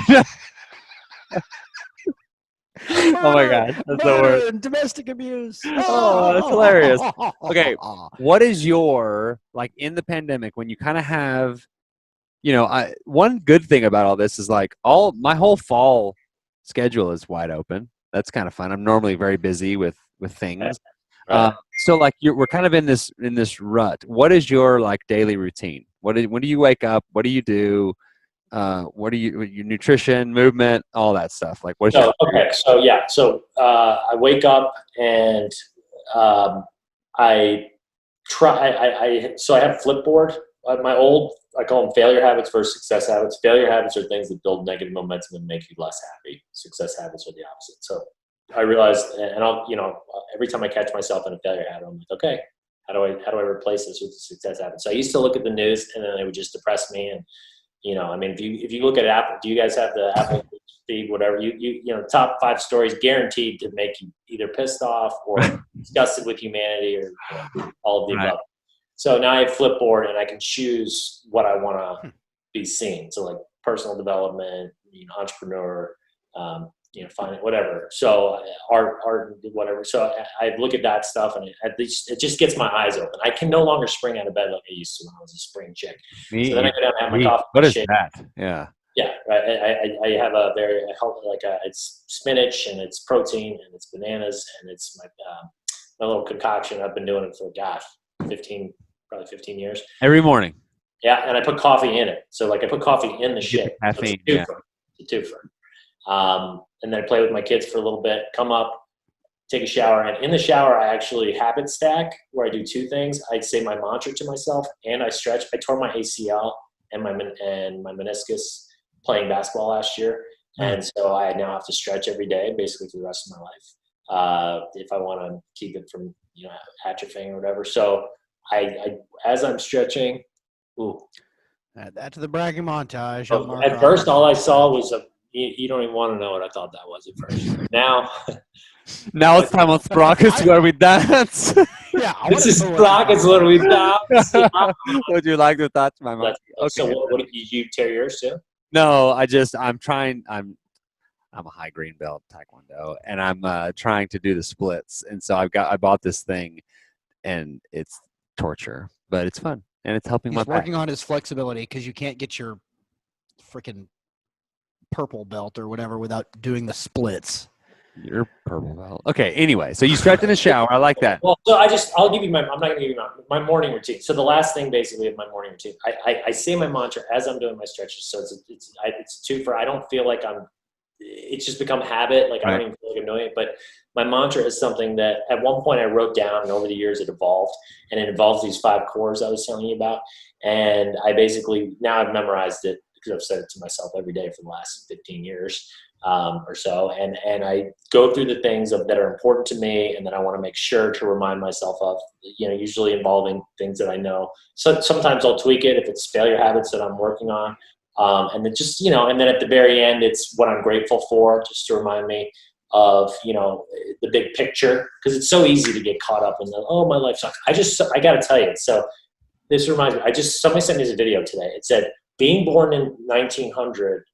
Oh my God, that's the worst. Domestic abuse. Oh, that's hilarious. Okay, what is your, like, in the pandemic when you kind of have, one good thing about all this is like my whole fall schedule is wide open. That's kind of fun. I'm normally very busy with things. So like we're kind of in this rut. What is your like daily routine? When do you wake up? What do you do? What are your nutrition, movement, all that stuff? Like what's your So I wake up and I try. So I have Flipboard. I call them failure habits versus success habits. Failure habits are things that build negative momentum and make you less happy. Success habits are the opposite. So I realized, and I'll every time I catch myself in a failure habit, I'm like, okay, how do I replace this with a success habit? So I used to look at the news, and then it would just depress me. And if you look at Apple, do you guys have the Apple feed? Whatever top 5 stories guaranteed to make you either pissed off or disgusted with humanity or all of the above. So now I have Flipboard, and I can choose what I want to be seen. So like personal development, entrepreneur, find it, whatever. So art, whatever. So I look at that stuff, and at least it just gets my eyes open. I can no longer spring out of bed like I used to when I was a spring chick. So then I go down and have my coffee. What is shake. that? Yeah. Yeah, right. I have a very healthy, it's spinach and it's protein and it's bananas and it's my little concoction. I've been doing it for probably 15 years. Every morning. Yeah, and I put coffee in it. So I put coffee in the shake. Caffeine. It's a twofer. And then I play with my kids for a little bit. Come up, take a shower, and in the shower I actually habit stack where I do two things. I say my mantra to myself and I stretch. I tore my ACL and my meniscus playing basketball last year, and so I now have to stretch every day, basically for the rest of my life, if I want to keep it from atrophying or whatever. So I as I'm stretching, Add that to the bragging montage. at first all I saw was you don't even want to know what I thought that was at first. Now it's time on Sprockets where we dance. Yeah, this is Sprockets where we dance. Would you like to touch my monkey? Okay. So what did you tear yours too? No, I'm trying. I'm a high green belt Taekwondo, and I'm trying to do the splits. And so I bought this thing, and it's torture, but it's fun, and it's helping He's my working back. on his flexibility because you can't get your freaking purple belt or whatever without doing the splits. Your purple belt. Okay. Anyway, so you stretch in the shower. I like that. Well, so I'll give you I'm not going to give you my morning routine. So the last thing basically of my morning routine, I say my mantra as I'm doing my stretches. So it's a twofer. I don't feel like it's just become habit. Like I don't even feel like I'm doing it. But my mantra is something that at one point I wrote down, and over the years it evolved, and it involves these 5 cores I was telling you about. And I basically, now I've memorized it because I've said it to myself every day for the last 15 years. Or so, and I go through the things that are important to me, and that I want to make sure to remind myself of. Usually involving things that I know. So sometimes I'll tweak it if it's failure habits that I'm working on, and then just and then at the very end, it's what I'm grateful for, just to remind me of the big picture, because it's so easy to get caught up in my life sucks. I got to tell you. So this reminds me. Somebody sent me this video today. It said being born in 1900.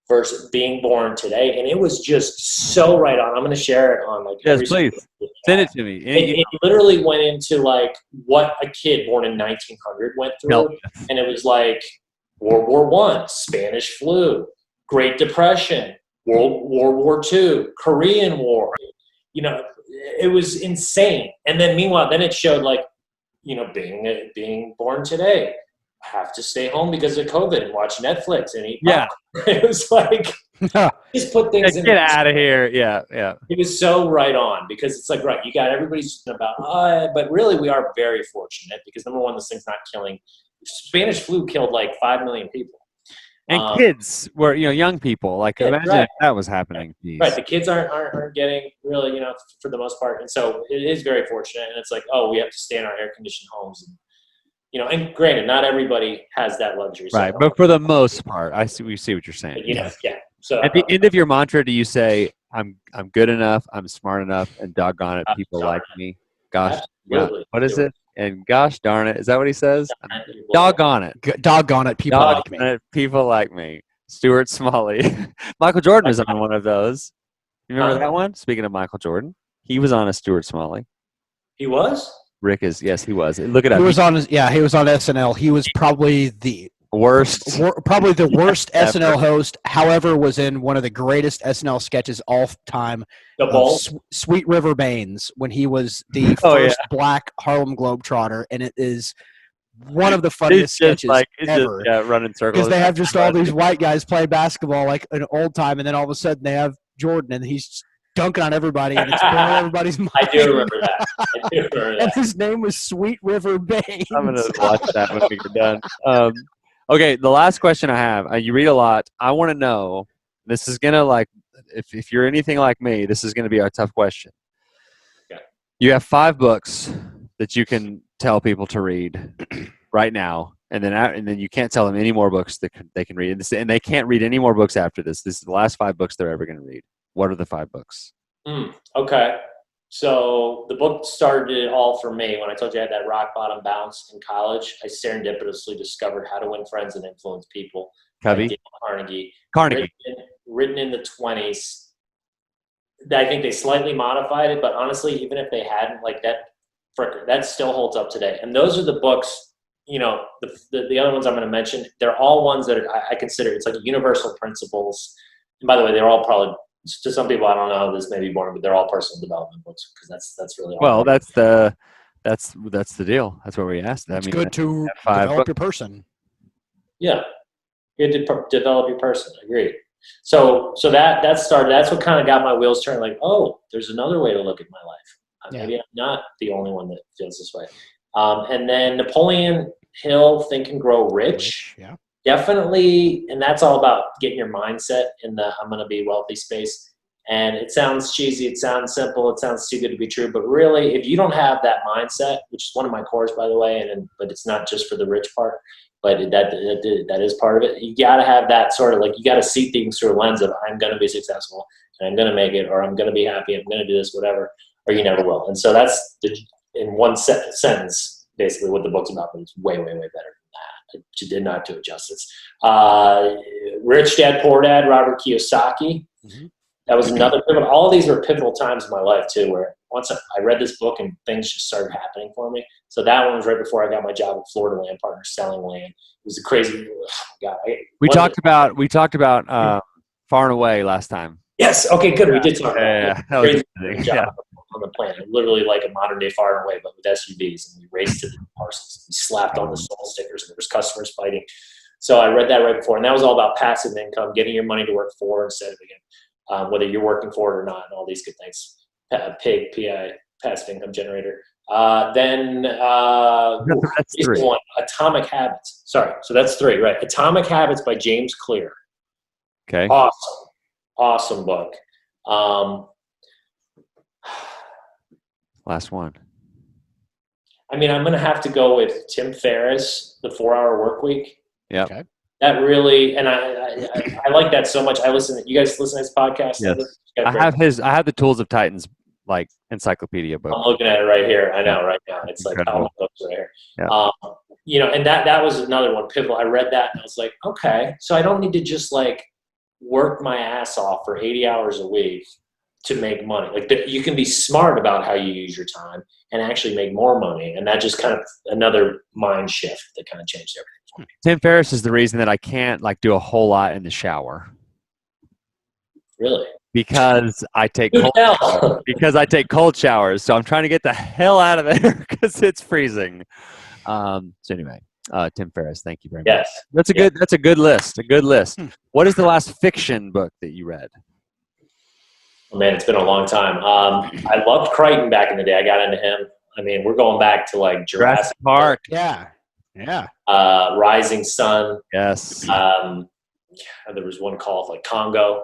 Versus being born today, and it was just so right on. I'm going to share it on yes, please send it to me. It literally went into what a kid born in 1900 went through, and it was World War I, Spanish flu, Great Depression, World War II, Korean War. It was insane. And then meanwhile, then it showed being born today. Have to stay home because of COVID and watch Netflix and eat popcorn. It was just put things in. Get out of here. Yeah. It was so right on, because it's right, you got everybody's about, but really we are very fortunate because number one, this thing's not killing. Spanish flu killed 5 million people. And kids were, young people. Imagine if that was happening. Right. The kids aren't getting really, for the most part. And so it is very fortunate. And it's we have to stay in our air conditioned homes and and granted, not everybody has that luxury. So right, but for the most part, we see what you're saying. Yeah. So at the end of your mantra, do you say, "I'm good enough, I'm smart enough, and doggone it, people like me"? Gosh, what is it? And gosh darn it, is that what he says? Doggone it, doggone it, people like me. People like me. Stuart Smalley, Michael Jordan is on one of those. You remember that one? Speaking of Michael Jordan, he was on a Stuart Smalley. He was. Rick is, yes, he was. Look it up. He was on SNL. He was probably the worst SNL host. However, was in one of the greatest SNL sketches all time. Sweet River Baines, when he was the first black Harlem Globetrotter, and it is one of the funniest sketches ever. Just, running circles. Because they have just all these white guys play basketball like an old time, and then all of a sudden they have Jordan, and he's dunking on everybody, and it's blowing everybody's mind. I do remember that. And his name was Sweet River Baines. I'm going to watch that when we're done. Okay, the last question I have. You read a lot. I want to know, this is going to if you're anything like me, this is going to be our tough question. Okay. You have 5 books that you can tell people to read right now, and then you can't tell them any more books that they can read. And they can't read any more books after this. This is the last 5 books they're ever going to read. What are the 5 books? Okay. So the book started it all for me. When I told you I had that rock bottom bounce in college, I serendipitously discovered How to Win Friends and Influence People. Covey? Carnegie. Carnegie. Written in the 1920s. I think they slightly modified it, but honestly, even if they hadn't, like that still holds up today. And those are the books, you know, the other ones I'm going to mention, they're all ones that I consider, it's like universal principles. And by the way, they're all probably, to some people, I don't know, this may be boring, but they're all personal development books, because that's really all. Well, that's the deal. That's what we asked. It's I mean, good to five develop books. your person. Yeah, good to develop your person. Agreed. So that started. That's what kind of got my wheels turning. Like, oh, there's another way to look at my life. Maybe I'm not the only one that feels this way. And then Napoleon Hill, Think and Grow Rich. Yeah. Definitely, and that's all about getting your mindset in the I'm going to be wealthy space. And it sounds cheesy, it sounds simple, it sounds too good to be true, but really, if you don't have that mindset, which is one of my cores, by the way, but it's not just for the rich part, but that is part of it. You got to have that sort of, like, you got to see things through a lens of I'm going to be successful, and I'm going to make it, or I'm going to be happy, I'm going to do this, whatever, or you never will. And so that's in one sentence, basically what the book's about, but it's way, way, way better than that. I did not do it justice. Rich Dad, Poor Dad, Robert Kiyosaki. Mm-hmm. That was another pivotal. All of these were pivotal times in my life too, where once I read this book and things just started happening for me. So that one was right before I got my job at Florida Land Partners selling land. It was a crazy. God, we talked about Far and Away last time. Yes. Okay. Good. We did talk about Yeah, that crazy was job on the planet. Literally like a modern day Far and Away, but with SUVs, and we raced to the parcels. We slapped on the soul stickers, and there was customers fighting. So I read that right before, and that was all about passive income, getting your money to work for instead of again. Whether you're working for it or not, and all these good things. PIG, PI, passive income generator. Then That's three. One, Atomic Habits. Sorry, so that's three, right? Atomic Habits by James Clear. Okay. Awesome book. Last one. I mean, I'm going to have to go with Tim Ferriss, The 4-Hour Work Week. Yeah. Okay. That really, and I like that so much. You guys listen to this podcast? Yes. I have the Tools of Titans, like, encyclopedia book. I'm looking at it right here. I know right now. It's incredible. like all my books right here. Yeah. You know, and that was another one, pivotal. I read that and I was like, okay, so I don't need to just like work my ass off for 80 hours a week to make money. Like, you can be smart about how you use your time and actually make more money. And that just kind of another mind shift that kind of changed everything for me. Tim Ferriss is the reason that I can't like do a whole lot in the shower. Really? Because I take cold showers. So I'm trying to get the hell out of there because it's freezing. So anyway, Tim Ferriss, thank you very much. Yes. That's a good list. A good list. What is the last fiction book that you read? Oh, man, it's been a long time. I loved Crichton back in the day. I got into him. I mean, we're going back to like Jurassic Park. Yeah. Rising Sun. Yes. There was one called like Congo.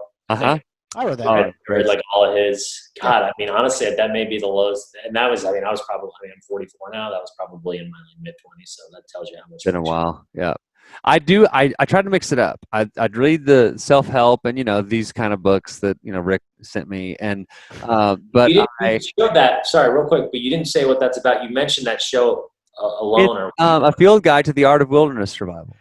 I read that. I read like all of his. God, I mean, honestly, that may be the lowest. And that was, I mean, I'm 44 now. That was probably in my mid 20s. So that tells you how much. It's been a while. Yeah. I try to mix it up. I'd read the self-help and, you know, these kind of books that, you know, Rick sent me. And, but you showed that, sorry, real quick, but you didn't say what that's about. You mentioned that show alone. A field guide to the art of wilderness survival.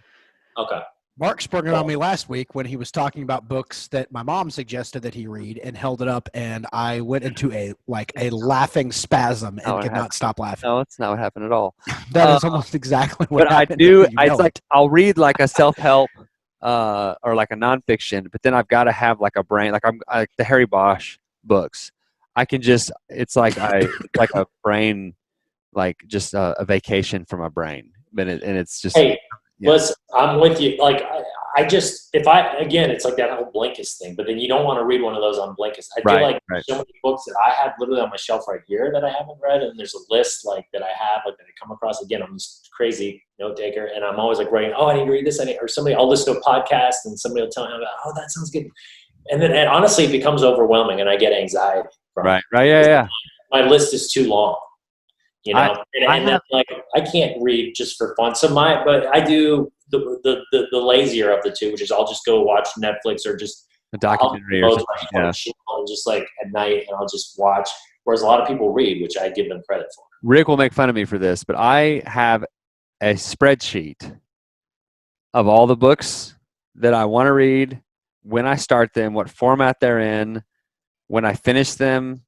Okay. Mark sprung it on me last week when he was talking about books that my mom suggested that he read and held it up, and I went into a laughing spasm and could not stop laughing. No, that's not what happened at all. That is almost exactly what happened. But I do. It's like I'll read like a self-help or like a nonfiction, but then I've got to have like a brain. Like the Harry Bosch books. I can just. It's like like a brain, like just a vacation for my brain. But it's just. Hey. Yeah. Listen, I'm with you. Like, again, it's like that whole Blinkist thing, but then you don't want to read one of those on Blinkist. I feel like so many books that I have literally on my shelf right here that I haven't read, and there's a list like that I have, like that I come across. Again, I'm just crazy note taker, and I'm always like writing, I need to read this, or I'll listen to a podcast, and somebody will tell me, that sounds good. And then honestly, it becomes overwhelming, and I get anxiety. Yeah. My list is too long. You know, I can't read just for fun. But I do the lazier of the two, which is I'll just go watch Netflix or just a documentary or something. Yeah. Just like at night, and I'll just watch. Whereas a lot of people read, which I give them credit for. Rick will make fun of me for this, but I have a spreadsheet of all the books that I want to read, when I start them, what format they're in, when I finish them,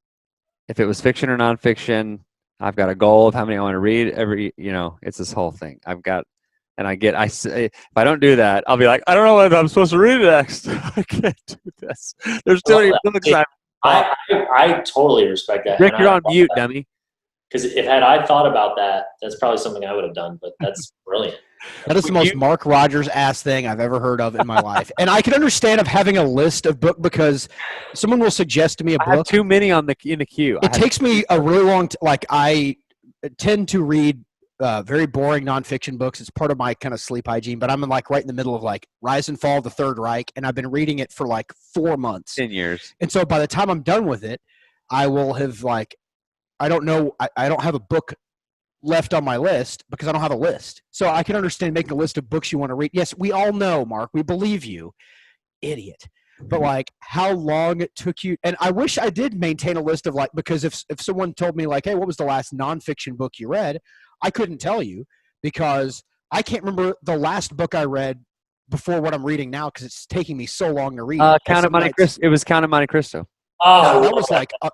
if it was fiction or nonfiction, I've got a goal of how many I want to read every, it's this whole thing. I say, if I don't do that, I'll be like, I don't know what I'm supposed to read next. I can't do this. There's too many books. I totally respect that. Rick, you're on mute, dummy. Because had I thought about that, that's probably something I would have done, but that's brilliant. That is the most Mark Rogers ass thing I've ever heard of in my life. And I can understand of having a list of book because someone will suggest to me a book. I have too many in the queue. It takes me a really long I tend to read very boring nonfiction books. It's part of my kind of sleep hygiene, but I'm right in the middle of Rise and Fall of the Third Reich, and I've been reading it for 4 months. 10 years. And so by the time I'm done with it, I will have I don't know, I don't have a book left on my list because I don't have a list. So I can understand making a list of books you want to read. Yes, we all know, Mark. We believe you. Idiot. But how long it took you. And I wish I did maintain a list of because if someone told me hey, what was the last nonfiction book you read? I couldn't tell you because I can't remember the last book I read before what I'm reading now because it's taking me so long to read. Count of Monte Cristo. It was Count of Monte Cristo. Oh,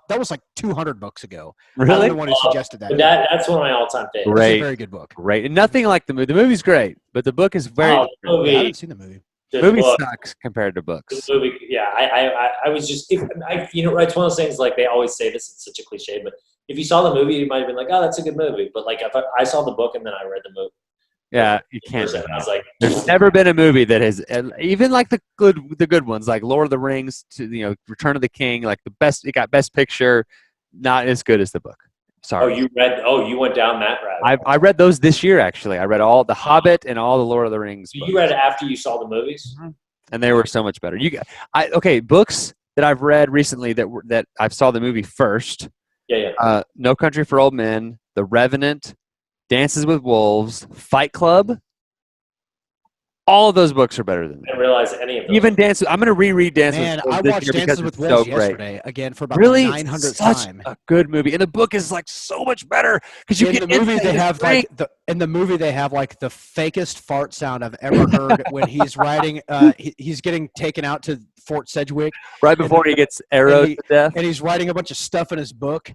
that was 200 books ago. Really? I'm the one who suggested that. That's one of my all-time favorites. Great. It's a very good book. Great. And nothing like the movie. The movie's great, but the book is very. The movie, I haven't seen the movie. The movie sucks compared to books. The movie, yeah. I was just, it's one of those things they always say this. It's such a cliche, but if you saw the movie, you might have been like, oh, that's a good movie. But if I saw the book and then I read the movie. Yeah, you can't. I was like, there's never been a movie that has even the good ones like Lord of the Rings to Return of the King, the best. It got Best Picture, not as good as the book. Sorry. You went down that route. I read those this year actually. I read all the Hobbit and all the Lord of the Rings. So you read it after you saw the movies, and they were so much better. Books that I've read recently that I saw the movie first. Yeah. No Country for Old Men, The Revenant, Dances with Wolves, Fight Club. All of those books are better than that. I didn't realize any of them. Even Dances. I'm going to reread Dances with Wolves. I watched Dances with Wolves yesterday again for about really? 900th Such time. a good movie, and the book is so much better because you in get the movie they have in the movie they have the fakest fart sound I've ever heard when he's riding. He's getting taken out to Fort Sedgwick right before he gets arrowed to death, and he's writing a bunch of stuff in his book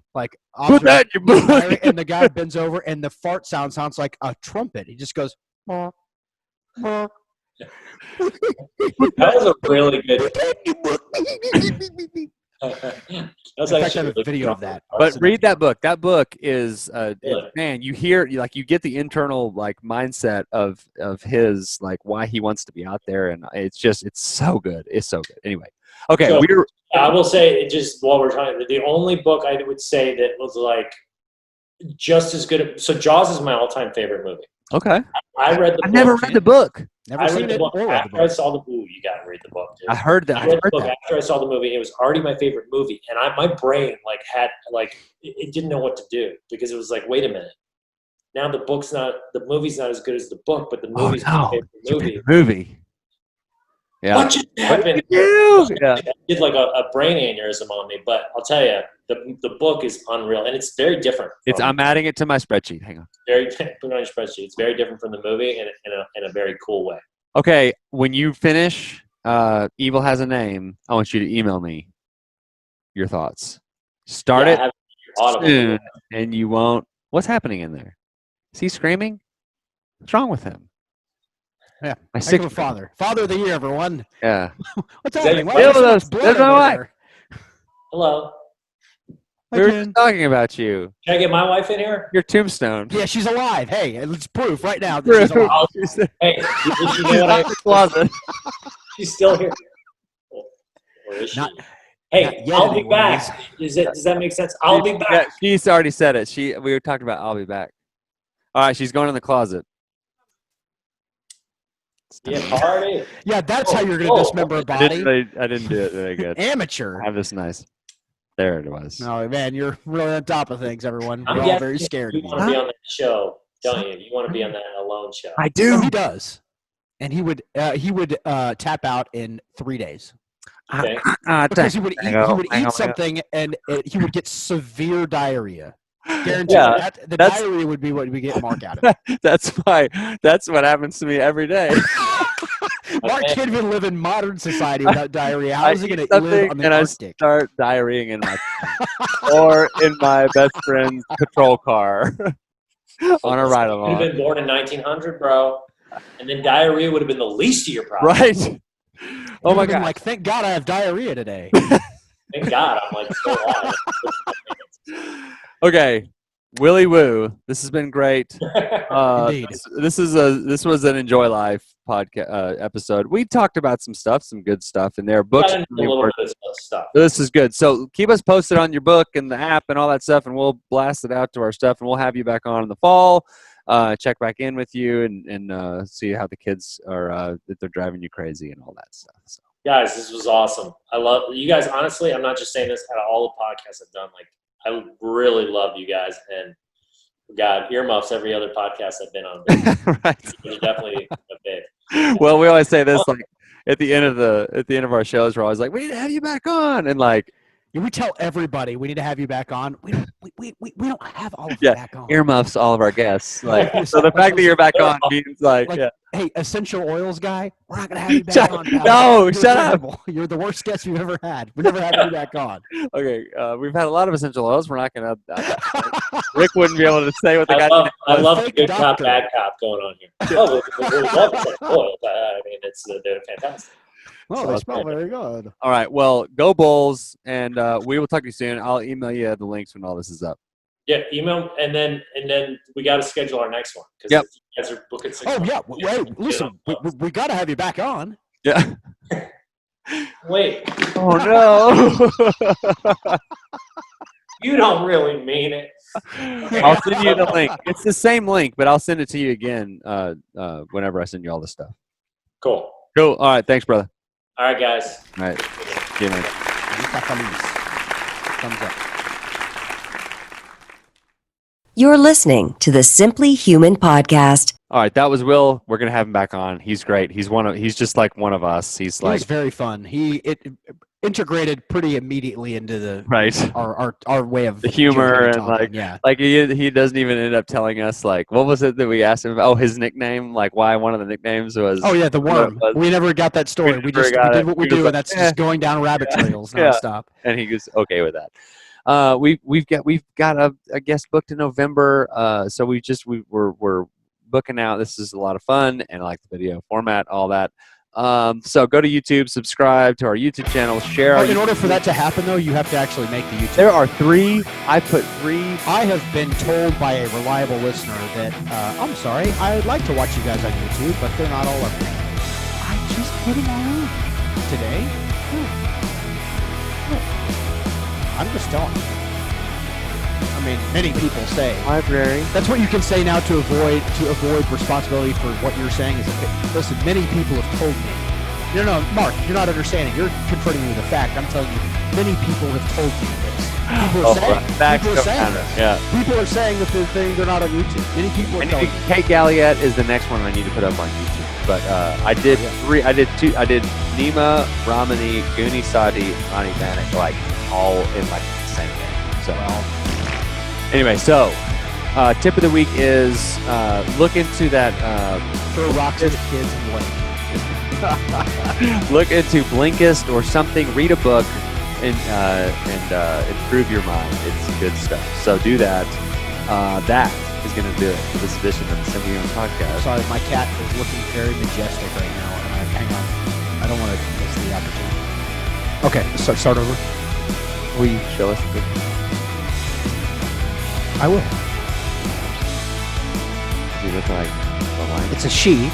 put that in your book. And the guy bends over and the fart sound sounds like a trumpet. He just goes. That was a really good. I have a video of that. But read that book. That book is, man. You hear you get the internal mindset of his why he wants to be out there, and it's so good. It's so good. Anyway, okay. So, I will say just while we're talking, the only book I would say that was just as good. So Jaws is my all-time favorite movie. Okay. I read the book. I've never read the book. Never seen the it book or read the after book. I saw the movie. You got to read the book, dude. I heard that. I read the book after I saw the movie. It was already my favorite movie, and my brain had it didn't know what to do because it was wait a minute. Now the movie's not as good as the book, but the movie's my favorite movie. Yeah. What just happened? Yeah. I did a brain aneurysm on me, but I'll tell you, the book is unreal, and it's very different. I'm adding it to my spreadsheet. Hang on. Put it on your spreadsheet. It's very different from the movie in a very cool way. Okay, when you finish Evil Has a Name, I want you to email me your thoughts. Start it soon, and you won't. What's happening in there? Is he screaming? What's wrong with him? Yeah, my sick father of the year, everyone. Yeah. What's happening? There's my wife. Hello. We were just talking about you. Can I get my wife in here? Your tombstone. Yeah, she's alive. Hey, it's proof right now that she's alive. Hey, did you know what closet. She's still here. Or is she? I'll be back. Does that make sense? I'll be back. Yeah, she's already said it. We were talking about I'll be back. All right, she's going in the closet. Yeah, party. Yeah, that's how you're going to dismember a body. I didn't do it very good. Amateur. I have this nice. There it was. Oh, man, you're really on top of things, everyone. We're all very scared. You want to be on that show, don't you? You want to be on that Alone show. I do. Oh, he does. And he would tap out in 3 days. Okay. Because he would eat something and he would get severe diarrhea. Guaranteed. Yeah, the diarrhea would be what we get Mark out of it. That's what happens to me every day. Mark Okay. can't even live in modern society without diarrhea. How is he I going eat to live something on the and I Arctic? start diarrheaing in my or in my best friend's patrol car on a ride You would have along. been born in 1900, bro. And then diarrhea would have been the least of your problems. Right? Oh my Been god! like, thank God I have diarrhea today. Thank God I'm like still alive. Okay, Willy Woo. This has been great. Indeed. This was an Enjoy Life podcast episode. We talked about some stuff, some good stuff in there. Books. Got into a little bit of stuff. This is good. So keep us posted on your book and the app and all that stuff, and we'll blast it out to our stuff, and we'll have you back on in the fall. Check back in with you and see how the kids are if they're driving you crazy and all that stuff. So. Guys, this was awesome. I love you guys. Honestly, I'm not just saying this. Out of all the podcasts I've done, like I really love you guys, and got earmuffs every other podcast I've been on. Right. You're definitely a big. Well, we always say this like at the end of our shows, we're always like, we need to have you back on, and like We tell everybody we need to have you back on. We don't have all of you back on. earmuffs all of our guests. Like so, the fact that you're back on means like yeah. Hey, essential oils guy, we're not gonna have you back on. Pal. No, You're shut up. terrible. You're the worst guest we've ever had. We never had you back on. Okay, we've had a lot of essential oils. We're not gonna. Rick wouldn't be able to say what the guy. I love the Fake good doctor. cop, bad cop going on here. Oh, we love essential oils. I mean, they're fantastic. Oh, they smell very good. All right, well, go Bulls, and we will talk to you soon. I'll email you the links when all this is up. Yeah, email and then we got to schedule our next one because Yep. you guys are booking 6 Oh months. yeah, wait, listen, we got to have you back on. Yeah. Wait, Oh no. you don't really mean it. I'll send you the link. It's the same link, but I'll send it to you again whenever I send you all this stuff. Cool. Cool. All right. Thanks, brother. All right, guys. All right. See you, man. Thumbs up. You're listening to the Simply Human podcast. All right. That was Will. We're gonna have him back on. He's great. He's just like one of us. He's It was like very fun. It integrated pretty immediately into the right. our way of The humor and talking. like yeah. like he doesn't even end up telling us like what was it that we asked him about? Oh, his nickname, like why one of the nicknames was Oh yeah, the worm. was- We never got that story. We never did got it. what we He was do, like, and that's "Eh." just going down rabbit trails Yeah. nonstop. and he was okay with that. We've got a guest booked in November. So we're booking out. This is a lot of fun, and I like the video format, all that. So go to YouTube, subscribe to our YouTube channel, share. Our In order YouTube- for that to happen, though, you have to actually make the YouTube. there are 3. I put 3. I have been told by a reliable listener that I'm sorry, I'd like to watch you guys on YouTube, but they're not all up there. I just put them all up today. I'm just telling you. I mean, many people say Library. that's what you can say now to avoid responsibility for what you're saying. Is listen, many people have told me. No, Mark, you're not understanding. You're confronting me with a fact. I'm telling you, many people have told me this. People are saying, Facts people are don't saying matter. this. Yeah. People are saying that they're not on YouTube. Many people are telling me. Kate Galliette is the next one I need to put up on YouTube. But I did 3. I did 2. I did Nima, Ramani, Goonie Sadi, Ronnie Vanek, like all in like the same day. So anyway, so tip of the week is look into that. Throw rocks at the kids and blink. Look into Blinkist or something. Read a book and improve your mind. It's good stuff. So do that. That is going to do it for this edition of the Simply Human podcast. Sorry, my cat is looking very majestic right now, and hang on, I don't want to miss the opportunity. Okay, start over. Will you show us the I will. Does he look like the lion? It's a she.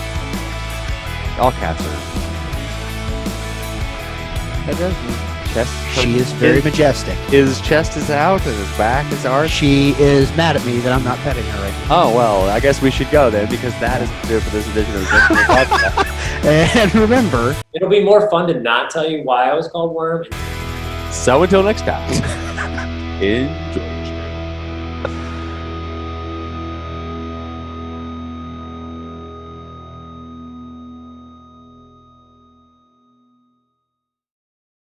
All cats are. That does. Chest. She is very majestic. His chest is out and his back is arched. She is mad at me that I'm not petting her right Oh well, I guess we should go then because that is good for this edition of the Simply Human podcast. now. And remember, It'll be more fun to not tell you why I was called Worm. So until next time, enjoy.